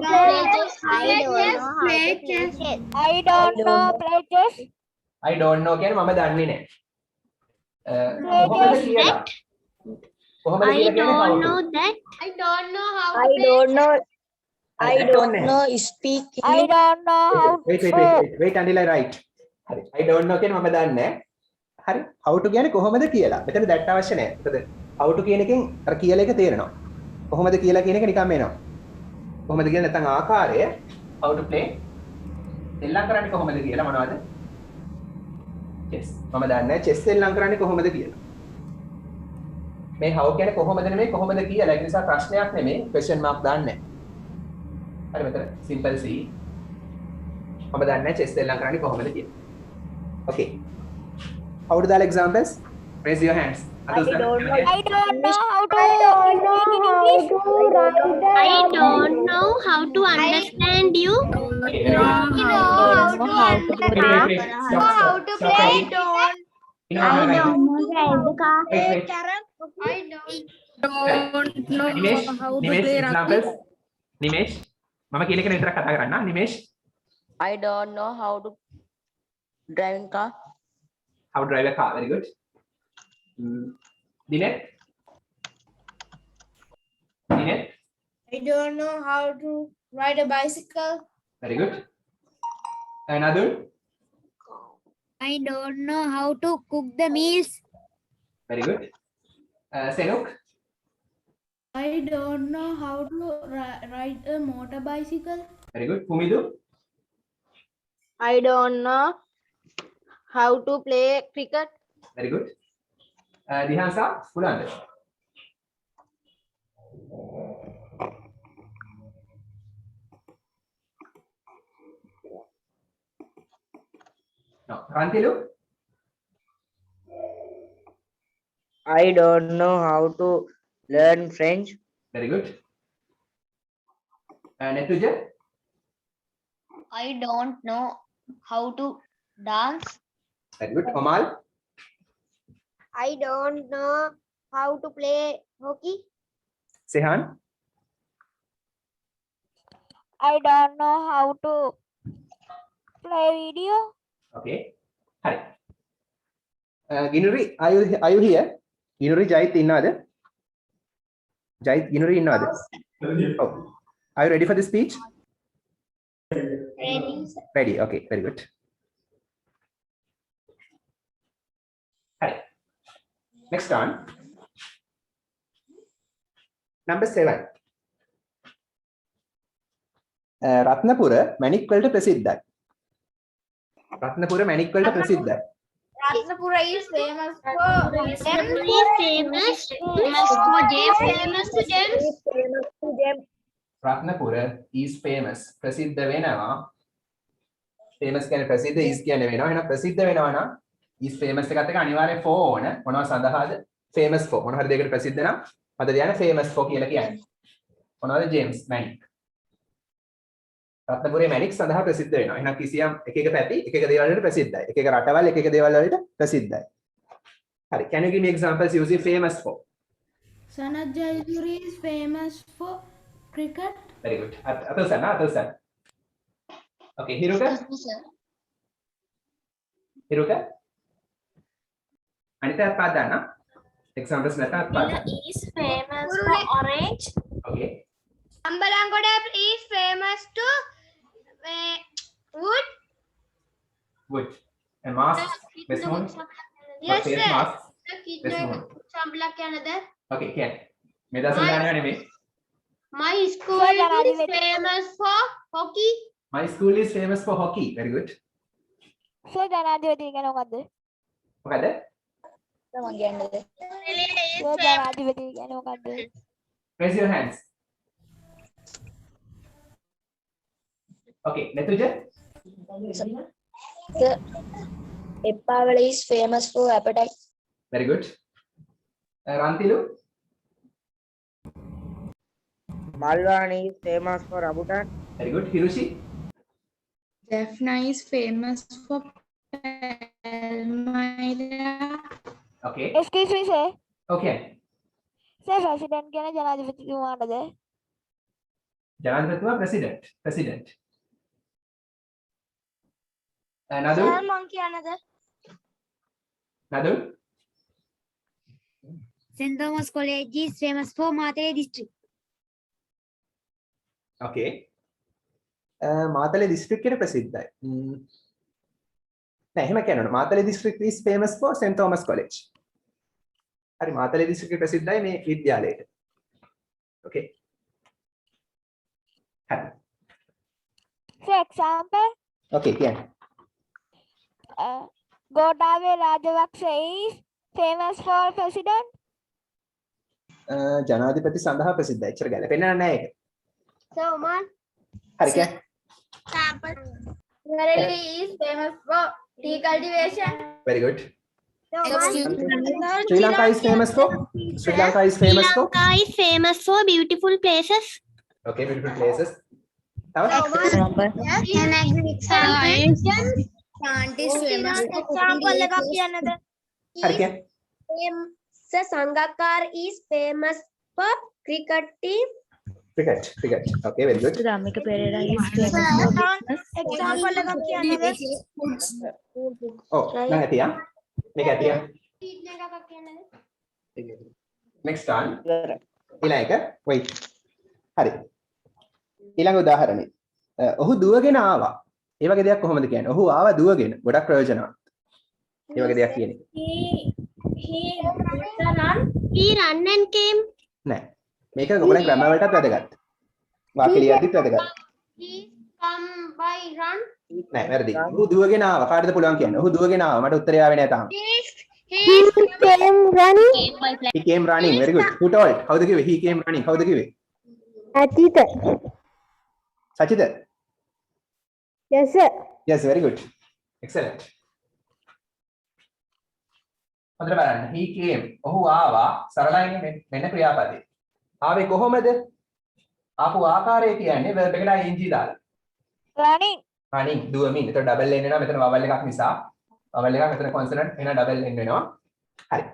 know play chess. I don't know කියන්නේ මම දන්නේ නැහැ. කොහොමද කියලා? කොහොමද I කියලා කියන්නේ don't how know to. that. I don't know how to I play. don't know. I don't know Speak. I don't know how wait until I write. හරි. I don't know කියන්නේ මම දන්නේ නැහැ. හරි. How to කියන්නේ කොහොමද කියලා. මෙතන that අවශ්‍ය නැහැ. මොකද how to කියන එකෙන් අර කියලා එක තේරෙනවා. කොහොමද කියලා කියන එක නිකන් එනවා. කොහොමද කියන්නේ නැත්නම් ආකාරය how to play එල්ලම් කරන්නේ කොහොමද කියලා මොනවද? chess. මම දන්නේ නැහැ chess එල්ලම් කරන්නේ කොහොමද කියලා. මේ how කියන්නේ කොහොමද නෙමෙයි කොහොමද කියලා. ඒක නිසා ප්‍රශ්නයක් නෙමෙයි question mark දාන්නේ නැහැ. හරි මෙතන simple C. මම දන්නේ නැහැ chess එල්ලම් කරන්නේ කොහොමද කියලා. Okay. How to the examples? Raise your hands. I don't know how to I don't know how to understand you. How to play. Don't. Don't know Nimesh, how to Nimesh, play rugby. examples. Nimesh, මම කියන එක විතරක් කතා කරන්න. Nimesh, I don't know how to drive a car. how to drive a car. Very good. Dinet. Dinet. I don't know how to ride a bicycle. Very good. Nadul. I don't know how to cook the meals. Very good. Senuk. I don't know how to ride a motorbicycle. Very good. Fumidu. I don't know how to play cricket. Very good. Dihansa. Pulanda. No. Rantilu. I don't know how to learn French. Very good. Netuja. I don't know how to dance. Very good. Kamal. I don't know how to play hockey. Sehan. I don't know how to play video. Okay. Hi. Ginuri, are you here? Ginuri, Jait innada? Jait, Ginuri innada? Oh. Are you ready for the speech? Ready. Ready. Okay. Very good. Hi. Next one. Number 7. Ratnapura මැණික් වලට ප්‍රසිද්ධයි. රත්නපුර මැණික් වලට ප්‍රසිද්ධයි. Ratnapura is famous for Famous for gems. Ratnapura is famous. ප්‍රසිද්ධ වෙනවා famous කියන්නේ ප්‍රසිද්ධ, is කියන්නේ වෙනවා. එහෙනම් ප්‍රසිද්ධ වෙනවා නම් is famous එකත් එක අනිවාර්යෙන් for ඕන. මොනවා සඳහාද? famous for. මොන හරි දෙයකට ප්‍රසිද්ධ නම් මත තියන්නේ famous for කියලා කියන්නේ. මොනවද? ජේම්ස් මැනික්. රත්නපුරේ මැනික් සඳහා ප්‍රසිද්ධ වෙනවා. එහෙනම් කිසියම් එක එක පැති එක එක දේවල් වලට ප්‍රසිද්ධයි. එක එක රටවල් එක එක දේවල් වලට ප්‍රසිද්ධයි. හරි. Can you give me examples using famous for? Sanat Jayasuri is famous for cricket. Very good. Atul. Okay, Hiruka? Hiruka? Anita Padana? Examples nata Padana. Is famous for orange. Okay. Ambalangoda is famous to wood. Wood. And mask? West Moon? Yes, Face sir. mask? West Moon. සම්බලක් කියනද? Okay, can. මේ දවස්වල දානවා නෙමෙයි. My school is famous for hockey. My school is famous for hockey. Very good. Sir ජනාධිපති කියන්නේ මොකද්ද? මොකද? Sir ජනාධිපති කියන්නේ මොකද්ද? Raise your hands. Okay, Netuja? Eppavala is famous for appetite. Very good. Rantilu? Malwani is famous for rambutan. Very good. Hiroshi? Jaffna is famous for Palmyra. Okay. Excuse me, sir. Okay. Sir, president කියන්නේ ජනාධිපතිතුමාටද? ජනාධිපතිතුමා president. Nadu? මං කියනද? Nadu? St. Thomas College is famous for Matale district. Okay. Matale district එක ප්‍රසිද්ධයි. නෑ එහෙම කියන්න ඕන. Matale district is famous for St. Thomas College. හරි Matale district එක ප්‍රසිද්ධයි මේ විද්‍යාලයට. Okay. හරි. For example, Okay, කියන්නේ. Gotabaya Rajapaksa is famous for president. ජනාධිපති සඳහා ප්‍රසිද්ධයි. එච්චර ගැලපෙන්නේ නැහැ ඒක. So Oman හරි කියන්නේ. Nareli is famous for tea cultivation. Very good. So Oman Sri Lanka is famous for? Sri Lanka is famous for? Lanka is famous for beautiful places. Okay, beautiful places. තව? An example. plant is famous for Example එකක් කියන්නද? හරි කියන්නේ. Sir Sangakkar is famous for cricket team. Cricket. Okay, very good. Ramika Perera is famous for business. Example එකක් කියන්නද? Oh, නං ඇතියා. මේක ඇතියා. එකක් කියන්නද? Next one. ඊළඟ එක. Wait. හරි. ඊළඟ උදාහරණය. ඔහු දුවගෙන ආවා. ඒ වගේ දෙයක් කොහොමද කියන්නේ? ඔහු ආවා දුවගෙන. ගොඩක් ප්‍රයෝජනවත්. ඒ වගේ දෙයක් කියන්නේ. He run and came. නෑ. මේක ඔයගොල්ලන් ග්‍රැමර් වලටත් වැදගත්. වාක්‍ය ලියද්දිත් වැදගත්. He come by run. නෑ වැරදි. ඔහු දුවගෙන ආවා. කාටද පුළුවන් කියන්නේ? ඔහු දුවගෙන ආවා. මට උත්තරය ආවේ නෑ තාම. He Came running. He came running. Very good. Who told? කවුද කිව්වේ? He came running. කවුද කිව්වේ? Atita. සචිත? Yes, sir. Yes, very good. Excellent. හොඳට බලන්න. He came. ඔහු ආවා. සරලයිනේ මෙන්න ක්‍රියාපදේ. ආවේ කොහොමද? ආපු ආකාරය කියන්නේ verb එකට ing දාලා. Running. running දුවමින්. ඒතර double n වෙනවා මෙතන vowel එකක් නිසා. vowel එකක් මෙතන consonant එහෙනම් double n වෙනවා. හරි.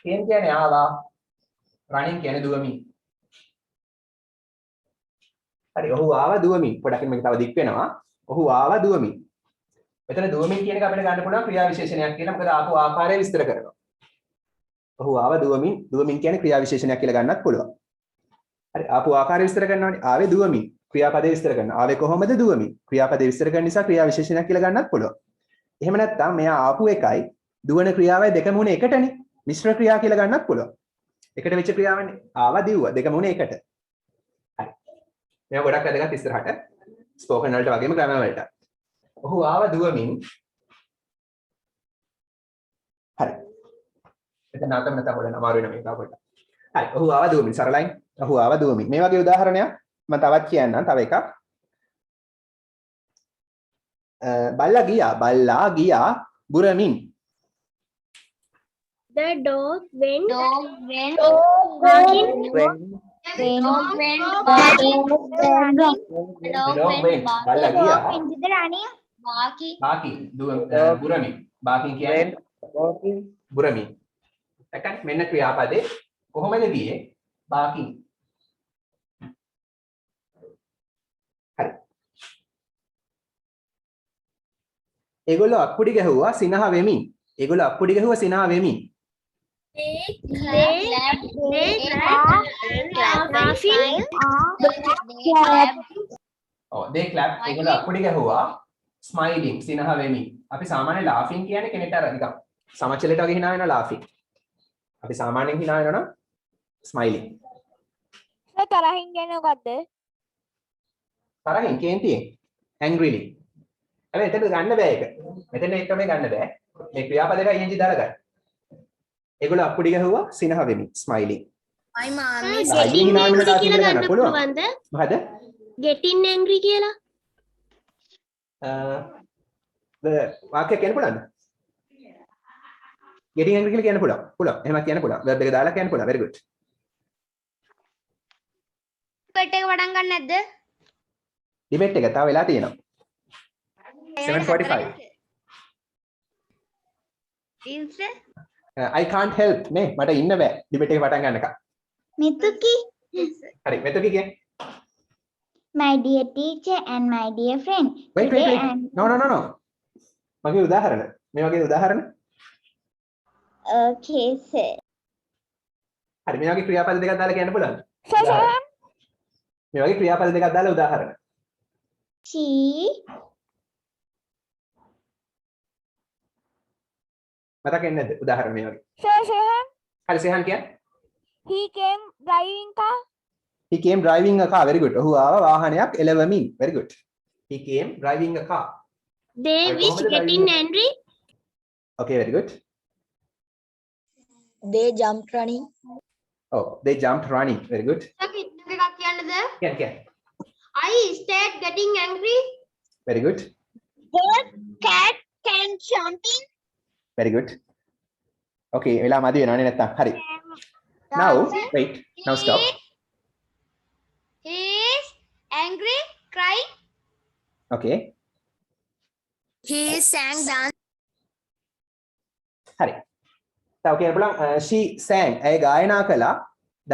came කියන්නේ ආවා. running කියන්නේ දුවමින්. හරි. ඔහු ආවා දුවමින්. පොඩකින් මේක තව දික් වෙනවා. ඔහු ආවා දුවමින්. මෙතන දුවමින් කියන එක අපිට ගන්න පුළුවන් ක්‍රියා විශේෂණයක් කියලා. මොකද ආපු ආකාරය විස්තර කරනවා. ඔහු ආව දුවමින්. දුවමින් කියන්නේ ක්‍රියා විශේෂණයක් කියලා ගන්නත් පුළුවන්. හරි. ආපු ආකාරය විස්තර කරනවානේ. ආවේ දුවමින්. ක්‍රියාපදේ විස්තර කරනවා. ආවේ කොහොමද දුවමින්? ක්‍රියාපදේ විස්තර කරන නිසා ක්‍රියා විශේෂණයක් කියලා ගන්නත් පුළුවන්. එහෙම නැත්නම් මෙයා ආපු එකයි දුවන ක්‍රියාවයි දෙකම උනේ එකටනේ. මිශ්‍ර ක්‍රියා කියලා ගන්නත් පුළුවන්. එකට වෙච්ච ක්‍රියාවනේ. ආවා දිව්වා දෙකම උනේ එකට. හරි. මේවා ගොඩක් වැදගත් ඉස්සරහට. ස්පෝකන් වලට වගේම ග්‍රැමර් වලට. ඔහු ආව දුවමින්. හරි. එතන නැතම නැත පොඩ්ඩක් අමාරු වෙන මේක පොඩ්ඩක්. හරි. ඔහු ආව දුවමින් සරලයි. ඔහු ආව දුවමින්. මේ වගේ උදාහරණයක් මම තවත් කියන්නම් තව එකක්. බල්ලා ගියා බුරමින්. The dog went Dog went barking. dog went barking. The dog went බල්ලා ගියා barking. barking බුරමින්. barking කියන්නේ walking, බුරමින්. දැන් මෙන්න ක්‍රියාපදේ කොහොමද ගියේ? barking. හරි. ඒගොල්ලෝ අප්පුඩි ගැහුවා සිනහ වෙමින්. ඒගොල්ලෝ අප්පුඩි ගැහුවා සිනහ වෙමින්. they clapped ඒගොල්ලෝ අප්පුඩි ගැහුවා smiling සිනහ වෙමින්. අපි සාමාන්‍ය laughing කියන්නේ කෙනෙක්ට අර නිකන් සමච්චලට වගේ hina වෙන laughing. අපි සාමාන්‍යයෙන් hina වෙනවා නම් smiling. තරහින් කියන්නේ මොකද්ද? තරහින් කේන්තියෙන් angrily. හැබැයි එතන ගන්න බෑ ඒක. මෙතන එක මේ ගන්න බෑ. මේ ක්‍රියාපද එක ing දාලා ගන්න. ඒගොල්ලෝ අප්පුඩි ගැහුවා සිනහ වෙමින් smiling. Getting angry කියලා ගන්න පුළුවන්ද? මොකද? Getting angry කියලා. වාක්‍ය කියන්න පුළුවන්ද? getting angry කියලා කියන්න පුළුවන්. පුළුවන්. එහෙම කියන්න පුළුවන්. verb එක දාලා කියන්න පුළුවන්. very good. debate එක පටන් ගන්න නැද්ද? debate එක තව වෙලා තියෙනවා. 7:45. I can't help නේ මට ඉන්න බෑ debate එක පටන් ගන්නකම්. Mithuki. හරි මෙතන කිය. My dear teacher and my dear friend. wait. no. මගේ උදාහරණ. මේ වගේ උදාහරණ. Okay, sir. හරි මේ වගේ ක්‍රියාපද දෙකක් දාලා කියන්න පුළුවන්ද? මේ වගේ ක්‍රියාපද දෙකක් දාලා උදාහරණ. She මතක එන්නේ නැද්ද උදාහරණ මේ වගේ? Sehan, හරි සෙහන් කියන්නේ? he came driving car. He came driving a car. Very good. ඔහු ආව වාහනයක් එලවමින්. Very good. He came driving a car. they Right, wish කොහොමද getting driving? angry. Okay, very good. They jumped running. Oh, they jumped running. Very good. එකක් කියන්නද? කියන්න. I start getting angry. Very good. The cat can jumping. Very good. Okay, වෙලා මදි වෙනවනේ නැත්තම්. හරි. Now, wait. Now stop. He is angry, crying. Okay. He sang dance. හරි. තව කියන්න පුළුවන් she sang. ඇය ගායනා කළා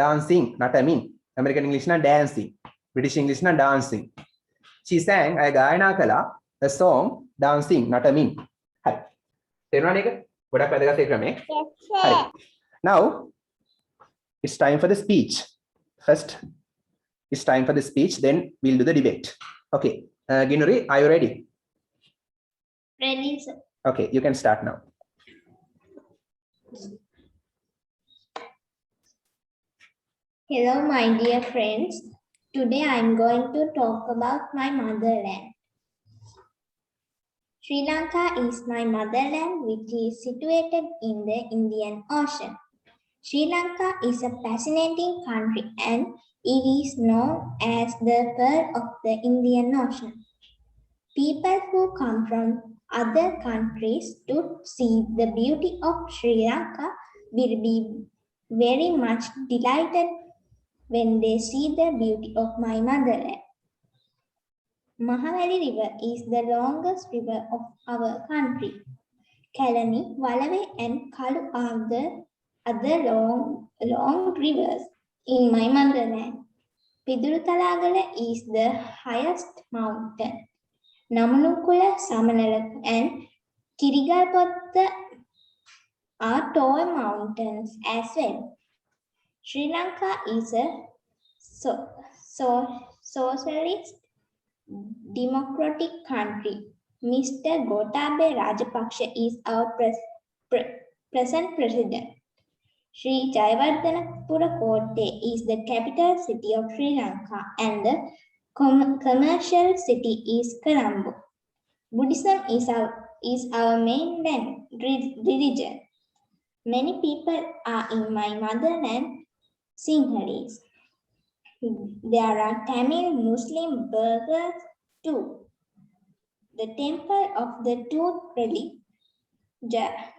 dancing නටමින්. American English නම් dancing. British English නම් dancing. She sang. ඇය ගායනා කළා a song dancing නටමින්. හරි. තේරුණාද ඒක? ගොඩක් වැදගත් ඒ ක්‍රමේ. හරි. Now it's time for the speech. First it's time for the speech, then we'll do the debate. Okay. Ginuri, are you ready? Ready, sir. Okay, you can start now. Hello, my dear friends. Today I'm going to talk about my motherland. Sri Lanka is my motherland, which is situated in the Indian Ocean. Sri Lanka is a fascinating country and it is known as the pearl of the Indian Ocean. People who come from other countries to see the beauty of Sri Lanka will be very much delighted when they see the beauty of my motherland. Mahavali River is the longest river of our country. Kalani, Walave and Kalu are the other long rivers in my motherland. Piduruthalagala is the highest mountain. Namanukula, Samanala and Kirigalpatta are tall mountains as well. Sri Lanka is a socialist democratic country. Mr. Gotabaya Rajapaksa is our present president. Sri Jayawardhanapura Kotte is the capital city of Sri Lanka and the commercial city is Colombo. Buddhism is our main religion. Many people are in my motherland Sinhalese. There are Tamil Muslim Burghers too. the temple of the tooth relic,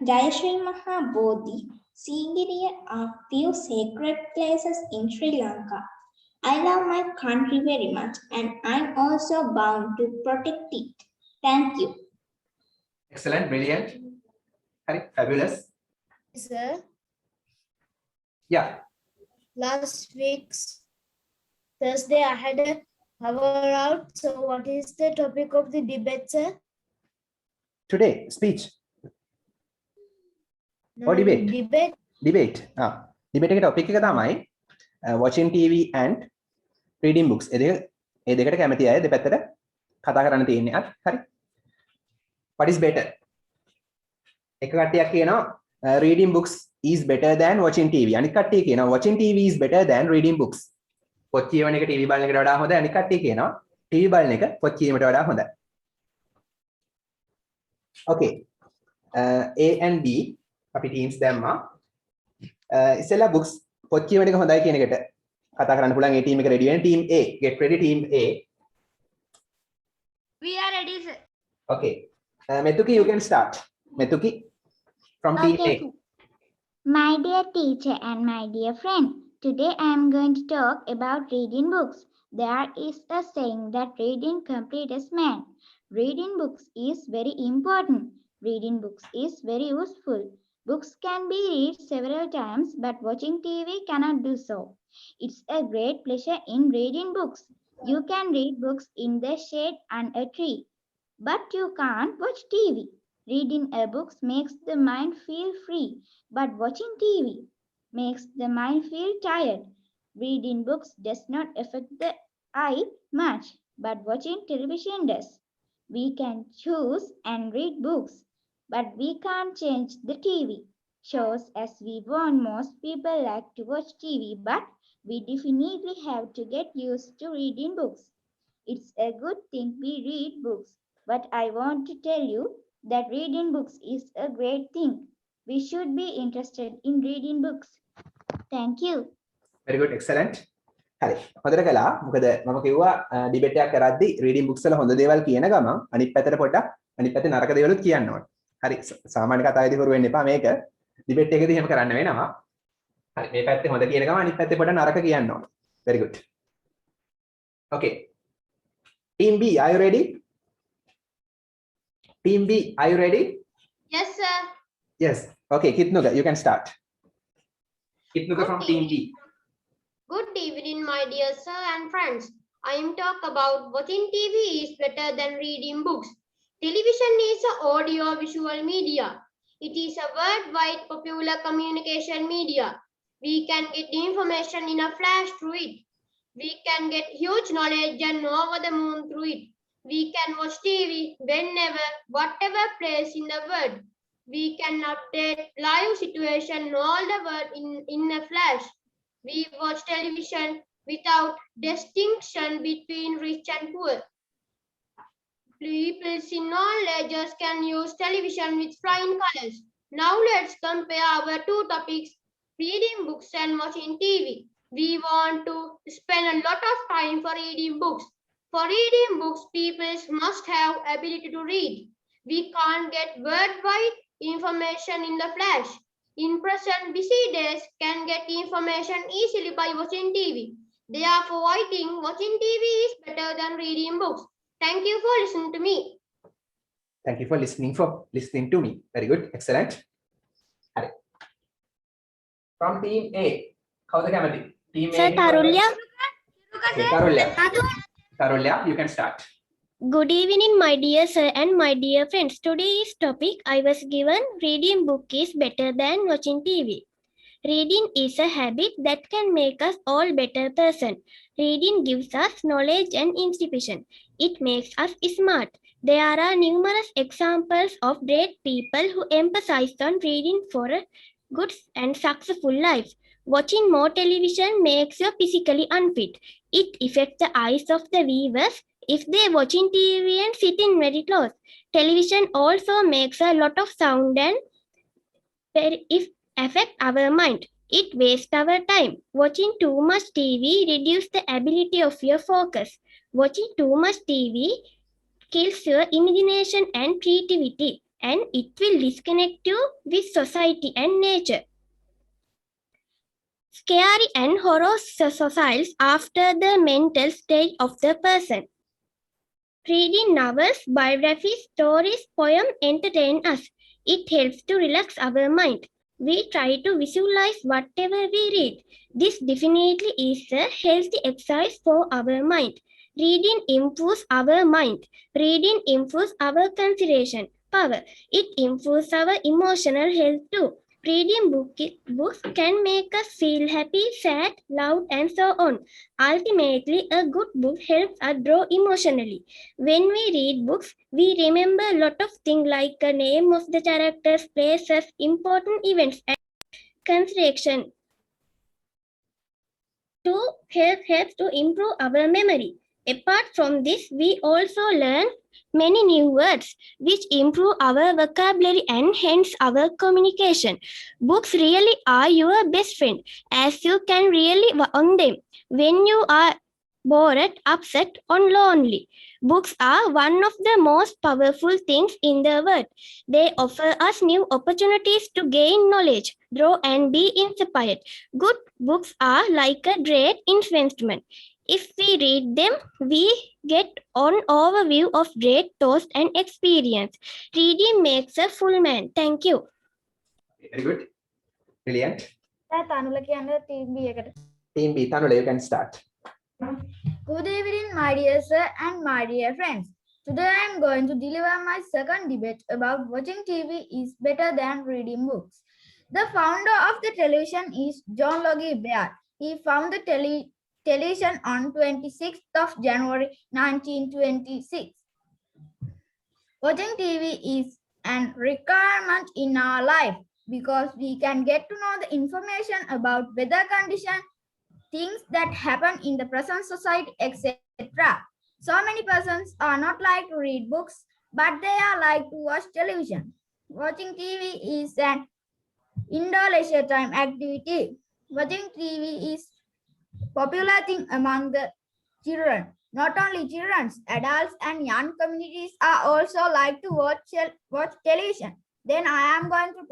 Jayashri Maha Bodhi, Sigiriya are few sacred places in Sri Lanka. I love my country very much and I'm also bound to protect it. Thank you. Excellent, brilliant. Hari, fabulous. Sir, Yeah. last week's Thursday I had a power out. So what is the topic of the debate, sir? Today, speech. No, Or debate? Debate. Debate. Debate එක topic එක තමයි watching TV and reading books. ඒ දෙකට කැමති අය දෙපැත්තට කතා කරන්න තියෙන්නේ. හරි. What is better? එක කට්ටියක් කියනවා reading books is better than watching TV. අනිත් කට්ටිය කියනවා watching TV is better than reading books. පොත් කියවන එක TV බලන එකට වඩා හොඳයි. අනිත් කට්ටිය කියනවා TV බලන එක පොත් කියවීමට වඩා හොඳයි. Okay. A and B අපි teams දැම්මා. ඉස්සෙල්ලා books පොත් කියවන එක හොඳයි කියන එකට කතා කරන්න පුළුවන්. ඒ team එක ready වෙන team A. Get ready team A. We are ready, sir. Okay. Methuki, you can start. Methuki from team A. My dear teacher and my dear friend, today I am going to talk about reading books. There is a saying that reading completes man. Reading books is very important. Reading books is very useful. Books can be read several times, but watching TV cannot do so. It's a great pleasure in reading books. You can read books in the shade and a tree, but you can't watch TV. Reading a book makes the mind feel free, but watching TV makes the mind feel tired. Reading books does not affect the eye much, but watching television does. We can choose and read books, but we can't change the TV shows as we want. Most people like to watch TV, but we definitely have to get used to reading books. It's a good thing we read books, but I want to tell you that reading books is a great thing. We should be interested in reading books. Thank you. Very good, excellent. හරි. හොඳට කළා. මොකද මම කිව්වා debate එකක් කරද්දී reading books වල හොඳ දේවල් කියන ගමන් අනිත් පැත්තට පොඩ්ඩක් අනිත් පැත්තේ නරක දේවලුත් කියන්න ඕනේ. හරි. සාමාන්‍ය කතාවේදී හුරු වෙන්න එපා මේක. ඩිබේට් එකේදී එහෙම කරන්න වෙනවා. හරි. මේ පැත්තේ හොඳ කියන ගමන් අනිත් පැත්තේ පොඩ්ඩක් නරක කියන්න ඕනේ. Very good. Okay. Team B, are you ready? Team B, are you ready? Yes, sir. Yes. Okay, Kitnuga, you can start. Kitnuga from Team B. Good evening, my dear sir and friends. I am talk about watching TV is better than reading books. Television is an audio-visual media. It is a worldwide popular communication media. We can get information in a flash through it. We can get huge knowledge and over the moon through it. We can watch TV whenever, whatever place in the world. We can update live situation all the world in a flash. We watch television without distinction between rich and poor. People in all ages can use television with flying colors. Now let's compare our two topics, reading books and watching TV. We want to spend a lot of time for reading books. For reading books, people must have ability to read. We can't get worldwide information in the flash. In present busy days, can get information easily by watching TV. Therefore, I think watching TV is better than reading books. Thank you for listening to me. Thank you for listening to me. Very good, excellent. Hari. From Team A, how's the camera? Team Sir, A. Tarulya. Okay, Tarulya. Tarulya, you can start. Good evening, my dear sir and my dear friends. Today's topic I was given, reading book is better than watching TV. Reading is a habit that can make us all better person. Reading gives us knowledge and inspiration. It makes us smart. There are numerous examples of great people who emphasize on reading for a good and successful life. Watching more television makes you physically unfit. It affects the eyes of the viewers if they're watching TV and sitting very close. Television also makes a lot of sound and if affect our mind. It wastes our time. Watching too much TV reduces the ability of your focus. Watching too much TV kills your imagination and creativity, and it will disconnect you with society and nature. Scary and horror societies after the mental stage of the person. Reading novels, biographies, stories, poems entertain us. It helps to relax our mind. We try to visualize whatever we read. This definitely is a healthy exercise for our mind. Reading improves our mind. Reading improves our concentration power. It improves our emotional health too. Reading books can make us feel happy, sad, loud, and so on. Ultimately, a good book helps us grow emotionally. When we read books, we remember a lot of things like the name of the characters, places, important events, and consideration to helps to improve our memory. Apart from this, we also learn many new words which improve our vocabulary and hence our communication. Books really are your best friend as you can really on them when you are bored, upset, or lonely. Books are one of the most powerful things in the world. They offer us new opportunities to gain knowledge, grow, and be inspired. Good books are like a great investment. If we read them, we get an overview of great thoughts and experience. Reading makes a full man. Thank you. Very good. Brilliant. තනුල කියන්නේ team B එකට. Team B, Tanula, you can start. Good evening, my dear sir and my dear friends. Today I am going to deliver my second debate about watching TV is better than reading books. The founder of the television is John Logie Baird. He found the television on 26th of January 1926. Watching TV is an requirement in our life because we can get to know the information about weather condition, things that happen in the present society, etc. So many persons are not like to read books, but they are like to watch television. Watching TV is an indoor leisure time activity. Watching TV is popular thing among the children. Not only children, adults and young communities are also like to watch television. Then I am going to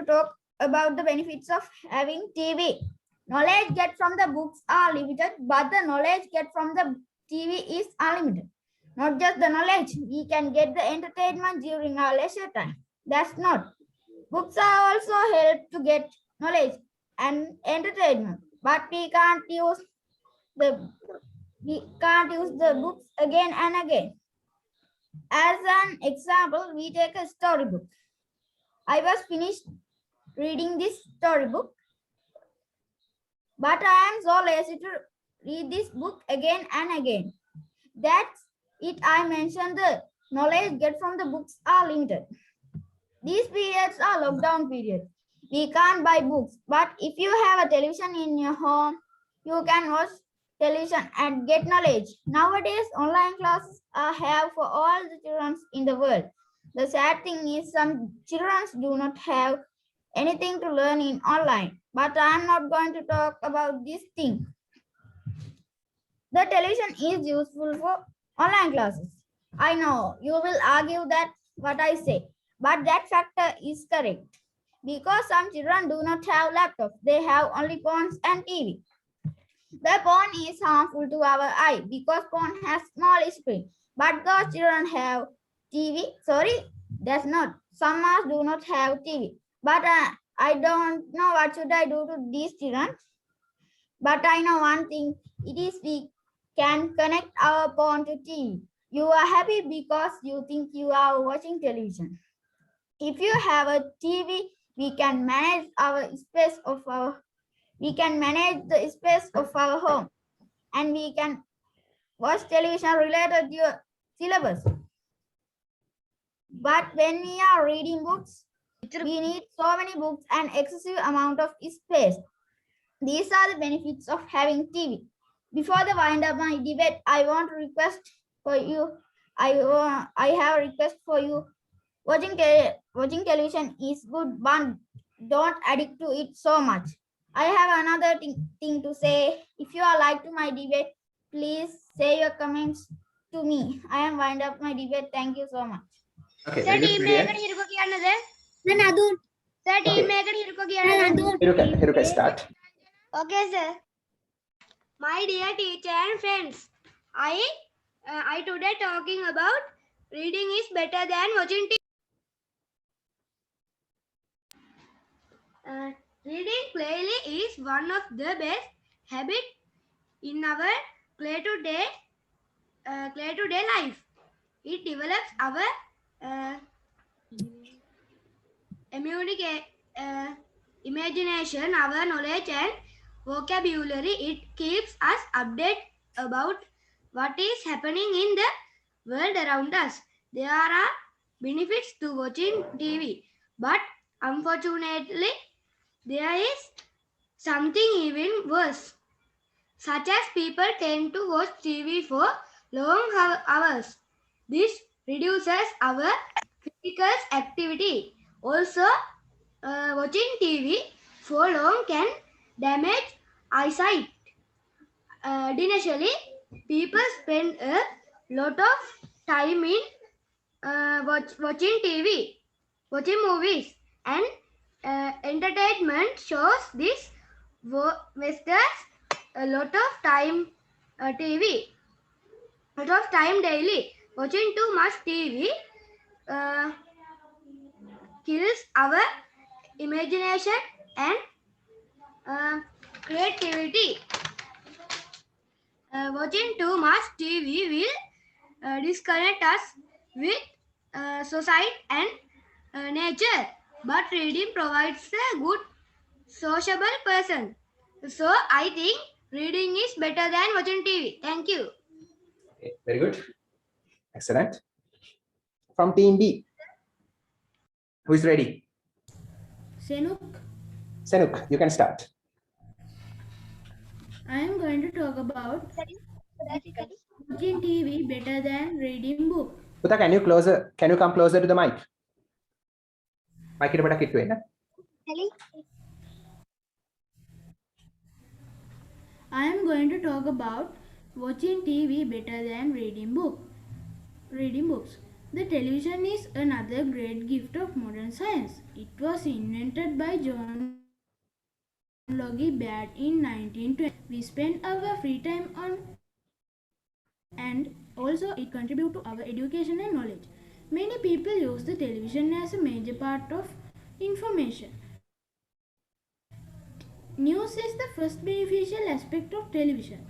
talk about the benefits of having TV. Knowledge get from the books are limited, but the knowledge get from the TV is unlimited. Not just the knowledge, we can get the entertainment during our leisure time. That's not. Books are also help to get knowledge and entertainment, but we can't use the books again and again. As an example, we take a storybook. I was finished reading this storybook, but I am so lazy to read this book again and again. That's it. I mentioned the knowledge get from the books are limited. These periods are lockdown periods. We can't buy books, but if you have a television in your home, you can watch television and get knowledge. Nowadays, online classes are have for all the children in the world. The sad thing is some children do not have anything to learn in online, but I am not going to talk about this thing. The television is useful for online classes. I know you will argue that what I say, but that factor is correct. Because some children do not have laptops, they have only phones and TV. The phone is harmful to our eye because phone has small screen. But those children have TV. Sorry, that's not. Some do not have TV. But I don't know what should I do to these children. But I know one thing. It is we can connect our phone to TV. You are happy because you think you are watching television. If you have a TV, we can manage the space of our home, and we can watch television related to your syllabus. But when we are reading books, we need so many books and excessive amount of space. These are the benefits of having TV. Before the wind up my debate, I want to request for you. I have a request for you. Watching television is good, but don't addict to it so much. I have another thing to say. If you are like to my debate, please say your comments to me. I am wind up my debate. Thank you so much. Okay, Sir, very good, team brilliant. එකකට හිරකෝ කියන්නද? Nanadun. Sir, Okay. team එකකට හිරකෝ කියන්නද? Hiruka, start. Okay, sir. My dear teacher and friends, I today talking about reading is better than watching TV. Reading clearly is one of the best habits in our day-to-day life. It develops our imagination, our knowledge and vocabulary. It keeps us updated about what is happening in the world around us. There are benefits to watching TV, but unfortunately, there is something even worse, such as people tend to watch TV for long hours. This reduces our physical activity. Also, watching TV for long can damage eyesight. Additionally, people spend a lot of time in watching TV, watching movies, and entertainment shows. This wastes a lot of time daily. Watching too much TV kills our imagination and creativity. Watching too much TV will disconnect us with society and nature. But reading provides a good sociable person. So I think reading is better than watching TV. Thank you. Okay, very good. Excellent. From team B, who is ready? Senuk, you can start. I am going to talk about watching TV better than reading book. Puta, can you come closer to the mic? Mic ita padak kittu enna. I am going to talk about watching TV better than reading books. The television is another great gift of modern science. It was invented by John Logie Baird in 1920. We spend our free time on, and also it contributes to our education and knowledge. Many people use the television as a major part of information. News is the first beneficial aspect of television.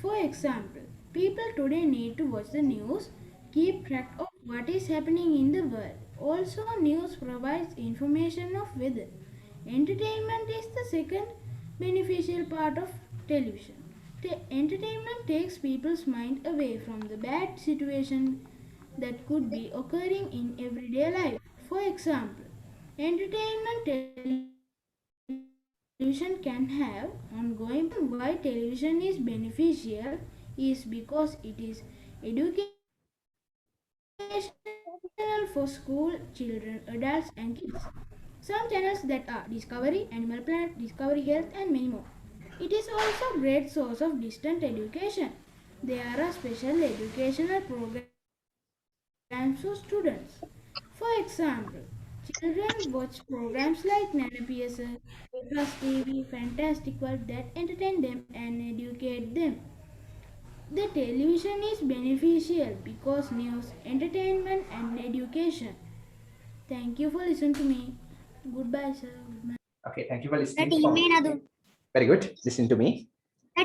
For example, people today need to watch the news, keep track of what is happening in the world. Also, news provides information of weather. Entertainment is the second beneficial part of television. Entertainment takes people's mind away from the bad situation that could be occurring in everyday life. For example, entertainment television can have ongoing. Why television is beneficial is because it is educational for school, children, adults and kids. Some channels that are Discovery, Animal Planet, Discovery Health and many more. It is also a great source of distant education. There are special educational programs for students. For example, children watch programs like Nana PSL, Plus TV, Fantastic World that entertain them and educate them. The television is beneficial because news, entertainment and education. Thank you for listening to me. Goodbye, sir. Goodbye. Okay, thank you for listening. Nanadun. Very good. Listen to me.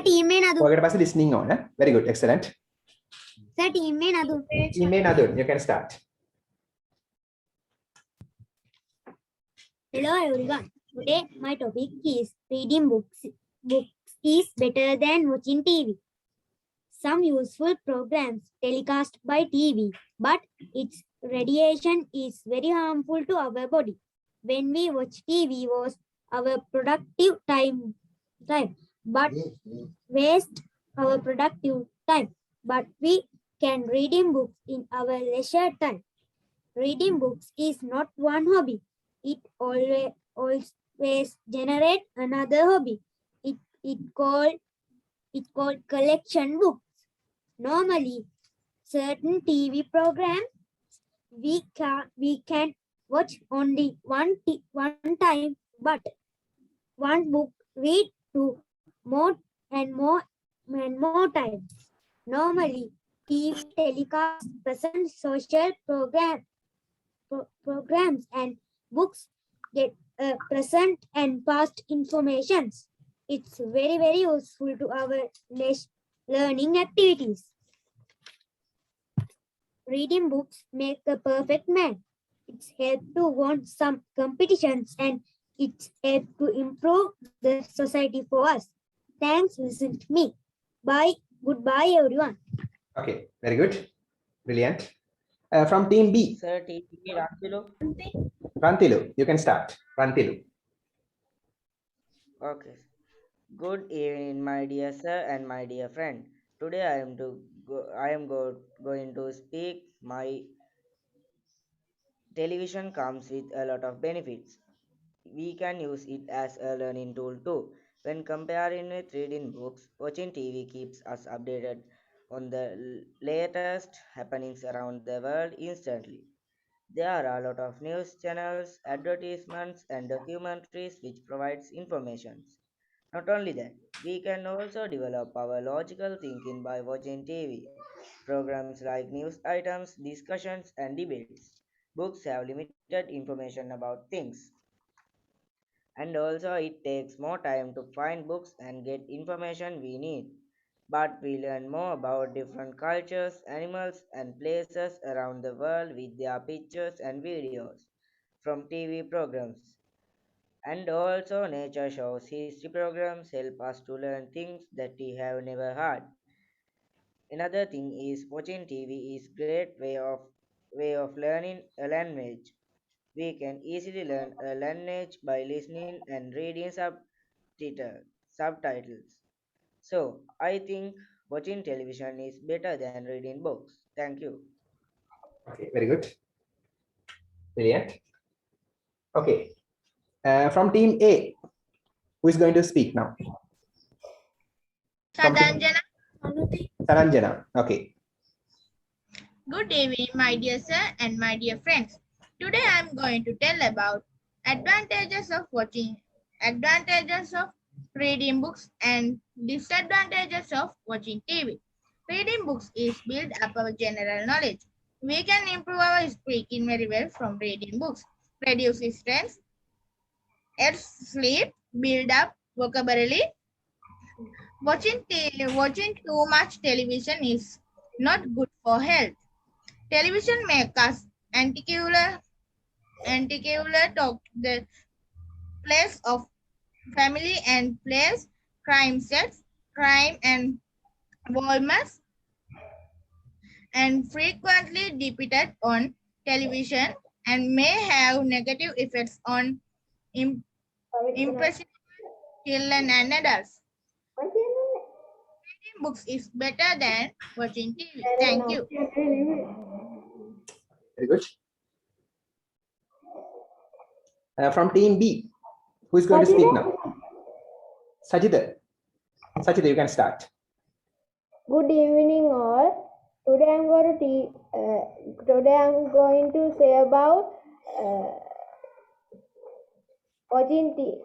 Team Nanadun. Forget about listening on. Very good. Excellent. Team Nanadun. Team Nadun, you can start. Hello everyone. Today my topic is reading books. Books is better than watching TV. Some useful programs telecast by TV, but its radiation is very harmful to our body. When we watch TV was our productive time, but waste our productive time. But we can reading books in our leisure time. Reading books is not one hobby. It always generate another hobby. It called collection books. Normally, certain TV programs we can watch only one time, but one book read to more and more times. Normally, TV telecasts present social programs and books get present and past informations. It's very useful to our learning activities. Reading books make a perfect man. It's helped to win some competitions and it's helped to improve the society for us. Thanks, listen to me. Bye. Goodbye, everyone. Okay, very good. Brilliant. From team B, Sir, TV Rantilu. Rantilu, you can start. Rantilu. Okay. Good evening, my dear sir and my dear friend. Today I am going to speak. My television comes with a lot of benefits. We can use it as a learning tool too. When comparing with reading books, watching TV keeps us updated on the latest happenings around the world instantly. There are a lot of news channels, advertisements, and documentaries which provides information. Not only that, we can also develop our logical thinking by watching TV. Programs like news items, discussions, and debates. Books have limited information about things, and also it takes more time to find books and get information we need. But we learn more about different cultures, animals, and places around the world with their pictures and videos from TV programs. And also, nature shows history programs help us to learn things that we have never heard. Another thing is watching TV is great way of learning a language. We can easily learn a language by listening and reading subtitles. So, I think watching television is better than reading books. Thank you. Okay, very good. Brilliant. Okay. From team A, who is going to speak now? Sadanjana. Saranjana. Okay. Good evening, my dear sir and my dear friends. Today I am going to tell about advantages of reading books and disadvantages of watching TV. Reading books is build up our general knowledge. We can improve our speaking very well from reading books. Reduces stress, helps sleep, build up vocabulary. Watching too much television is not good for health. Television makes us antiquated to the place of family and place crime sets, crime and violence, and frequently depicted on television and may have negative effects on impressionable children and adults. Reading books is better than watching TV. Thank you. Very good. From team B, who is going to speak now? Sajida. Sajida, you can start. Good evening, all. Today I'm going to say about watching TV.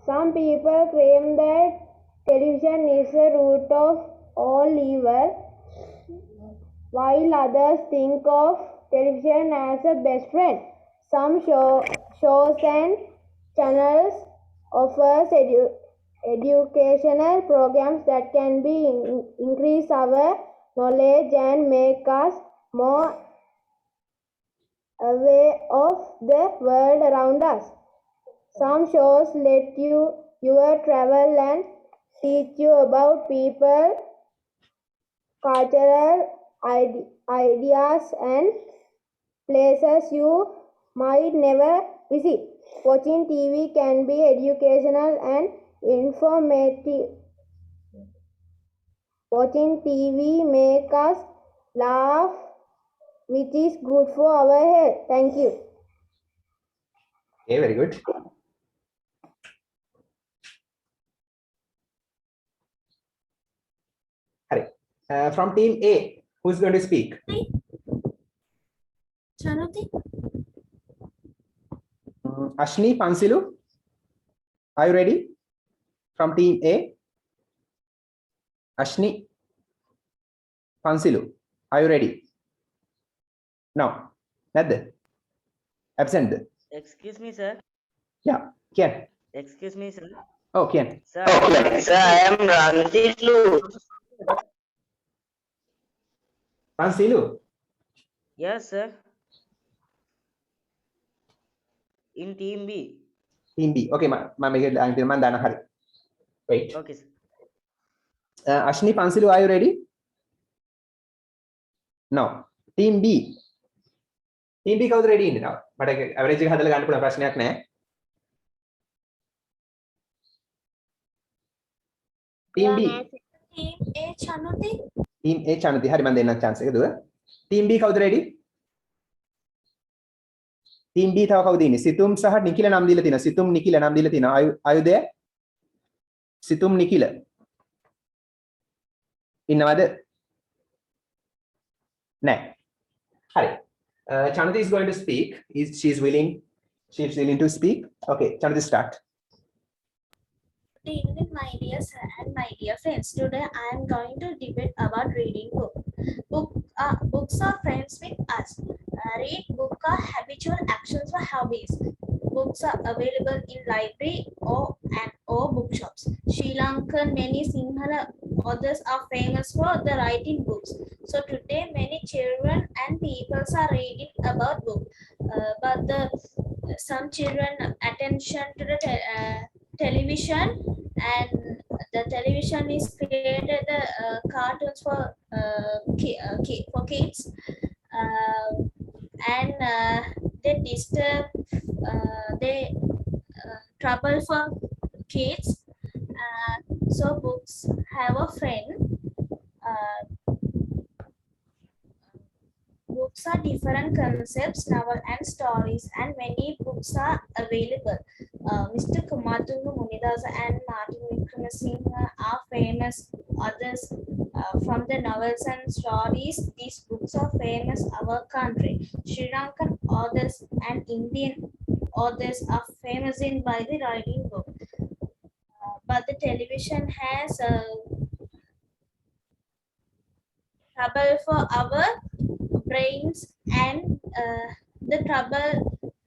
Some people claim that television is the root of all evil, while others think of television as a best friend. Some shows and channels offers educational programs that can be increase our knowledge and make us more aware of the world around us. Some shows let you travel and teach you about people, cultural ideas and places you might never visit. Watching TV can be educational and informative. Watching TV makes us laugh, which is good for our health. Thank you. Okay, very good. Hari. From team A, who's going to speak? Chanuti. Ashni, Pansilu, are you ready? From team A, Ashni, Pansilu, are you ready? No, Nadde, absent. Excuse me, sir. Yeah, Kian. Excuse me, sir. Oh, Kian. Sir, I am Ranjitlu. Pansilu. Yes, sir. In team B. Team B. Okay, Mandana Hari. Wait. Okay, sir. Ashni, Pansilu, are you ready? No. Team B. Team B කවුද ready ඉන්නේ තාම? මට average එක හදලා ගන්න පුළුවන් ප්‍රශ්නයක් නැහැ. Team B. Team A Chanuti. Team A Chanuti. හරි මම දෙන්නම් chance එක දුව. Team B කවුද ready? Team B තව කවුද ඉන්නේ? සිතුම් සහ නිකිල නම් දීලා තියෙනවා. සිතුම් නිකිල නම් දීලා තියෙනවා. Are you there? සිතුම් නිකිල. ඉන්නවද? නැහැ. හරි. Chanuti is going to speak. She's willing to speak. Okay, Chanuti, start. Good evening, my dear sir and my dear friends. Today I am going to debate about reading books are friends with us. Read book are habitual actions or hobbies. Books are available in library or bookshops. Sri Lankan many Sinhala authors are famous for the writing books. So today many children and people are reading about books. But some children attention to the television, and the television is created the cartoons for kids, and they disturb they trouble for kids. So books have a friend. Books are different concepts, novel and stories, and many books are available. Mr. Kumatunga Munidasa and Martin Vikramasinghe are famous authors from the novels and stories. These books are famous our country. Sri Lankan authors and Indian authors are famous in by the writing book. But the television has trouble for our brains and the trouble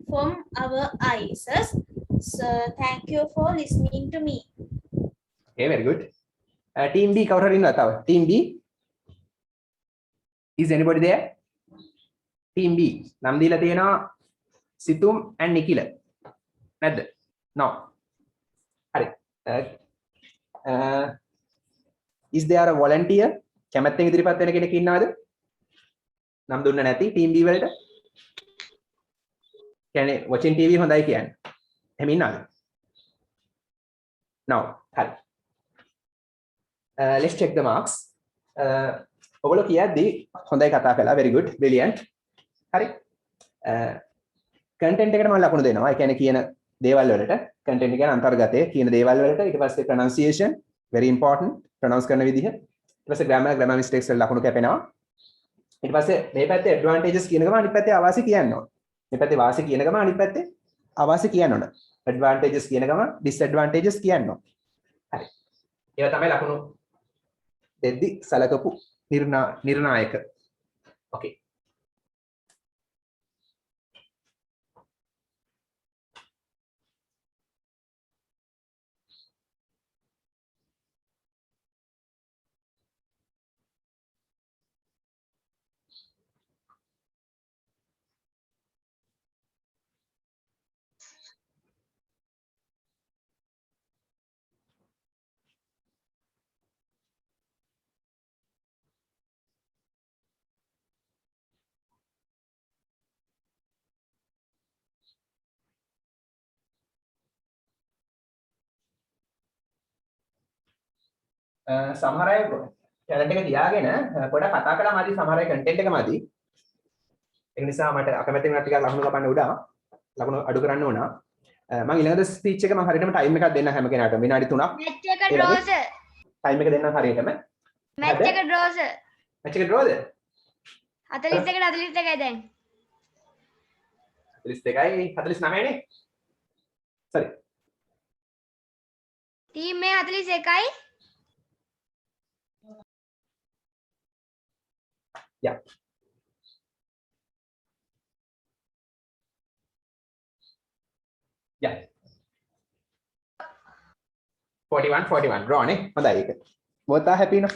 from our eyes. So thank you for listening to me. Okay, very good. Team B කවුරු හරි ඉන්නවද තව? Team B. Is anybody there? Team B. නම් දීලා තියෙනවා සිතුම් and නිකිල. නැද්ද? No. හරි. Is there a volunteer? කැමැත්තෙන් ඉදිරිපත් වෙන කෙනෙක් ඉන්නවද? නම් දුන්න නැති team B වලට? කියන්නේ watching TV හොඳයි කියන්නේ. එහෙම ඉන්නවද? No. හරි. Let's check the marks. ඔයගොල්ලෝ කියද්දි හොඳයි කතා කළා. Very good. Brilliant. හරි. content එකට මම ලකුණු දෙනවා. ඒ කියන්නේ කියන දේවල් වලට content කියන්නේ අන්තර්ගතය කියන දේවල් වලට ඊට පස්සේ pronunciation very important pronounce කරන විදිහ. ඊට පස්සේ grammar mistakes වල ලකුණු කැපෙනවා. ඊට පස්සේ මේ පැත්තේ advantages කියන ගම අනිත් පැත්තේ අවාසි කියන්න ඕන. මේ පැත්තේ වාසි කියන ගම අනිත් පැත්තේ අවාසි කියන්න ඕන. advantages කියන ගම disadvantages කියන්න ඕන. හරි. ඒවා තමයි ලකුණු දෙද්දි සලකපු නිර්ණායක. Okay. සමහර අය ටැලන්ට් එක තියාගෙන පොඩක් කතා කළා මාදි සමහර අය කන්ටෙන්ට් එක මාදි ඒක නිසා මට අකමැති වුණා ටිකක් ලකුණු කපන්න උඩා ලකුණු අඩු කරන්න ඕන මම ඊළඟ ස්පීච් එක මම හරියටම ටයිම් එකක් දෙන්න හැම කෙනාටම විනාඩි 3ක් Match එක draw sir. ටයිම් එක දෙන්නම් හරියටම Match එක draw sir. මැච් එක ඩ්‍රෝද 41ට 41යි දැන්. 42යි 49 නේ sorry Team මේ 41යි. yeah yeah 41 draw නේ හොඳයි ඒක both are happy no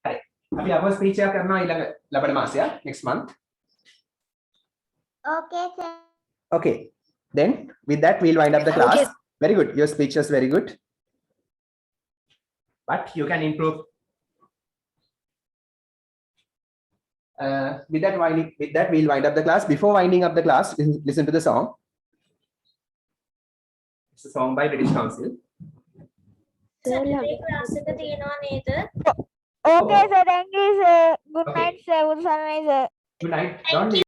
හරි අපි අපේ ස්පීච් එක කරනවා ඊළඟ ලබන මාසය next month Okay, sir. okay then with that we'll wind up the class Okay. very good your speech was very good but you can improve with that we'll wind up the class. Before winding up the class, listen to the song. It's a song by British Council. Saturday class එක තියෙනවා නේද? Okay, sir. Thank you, sir. Good Okay. night, sir. Good sunrise, sir. Good night. Don't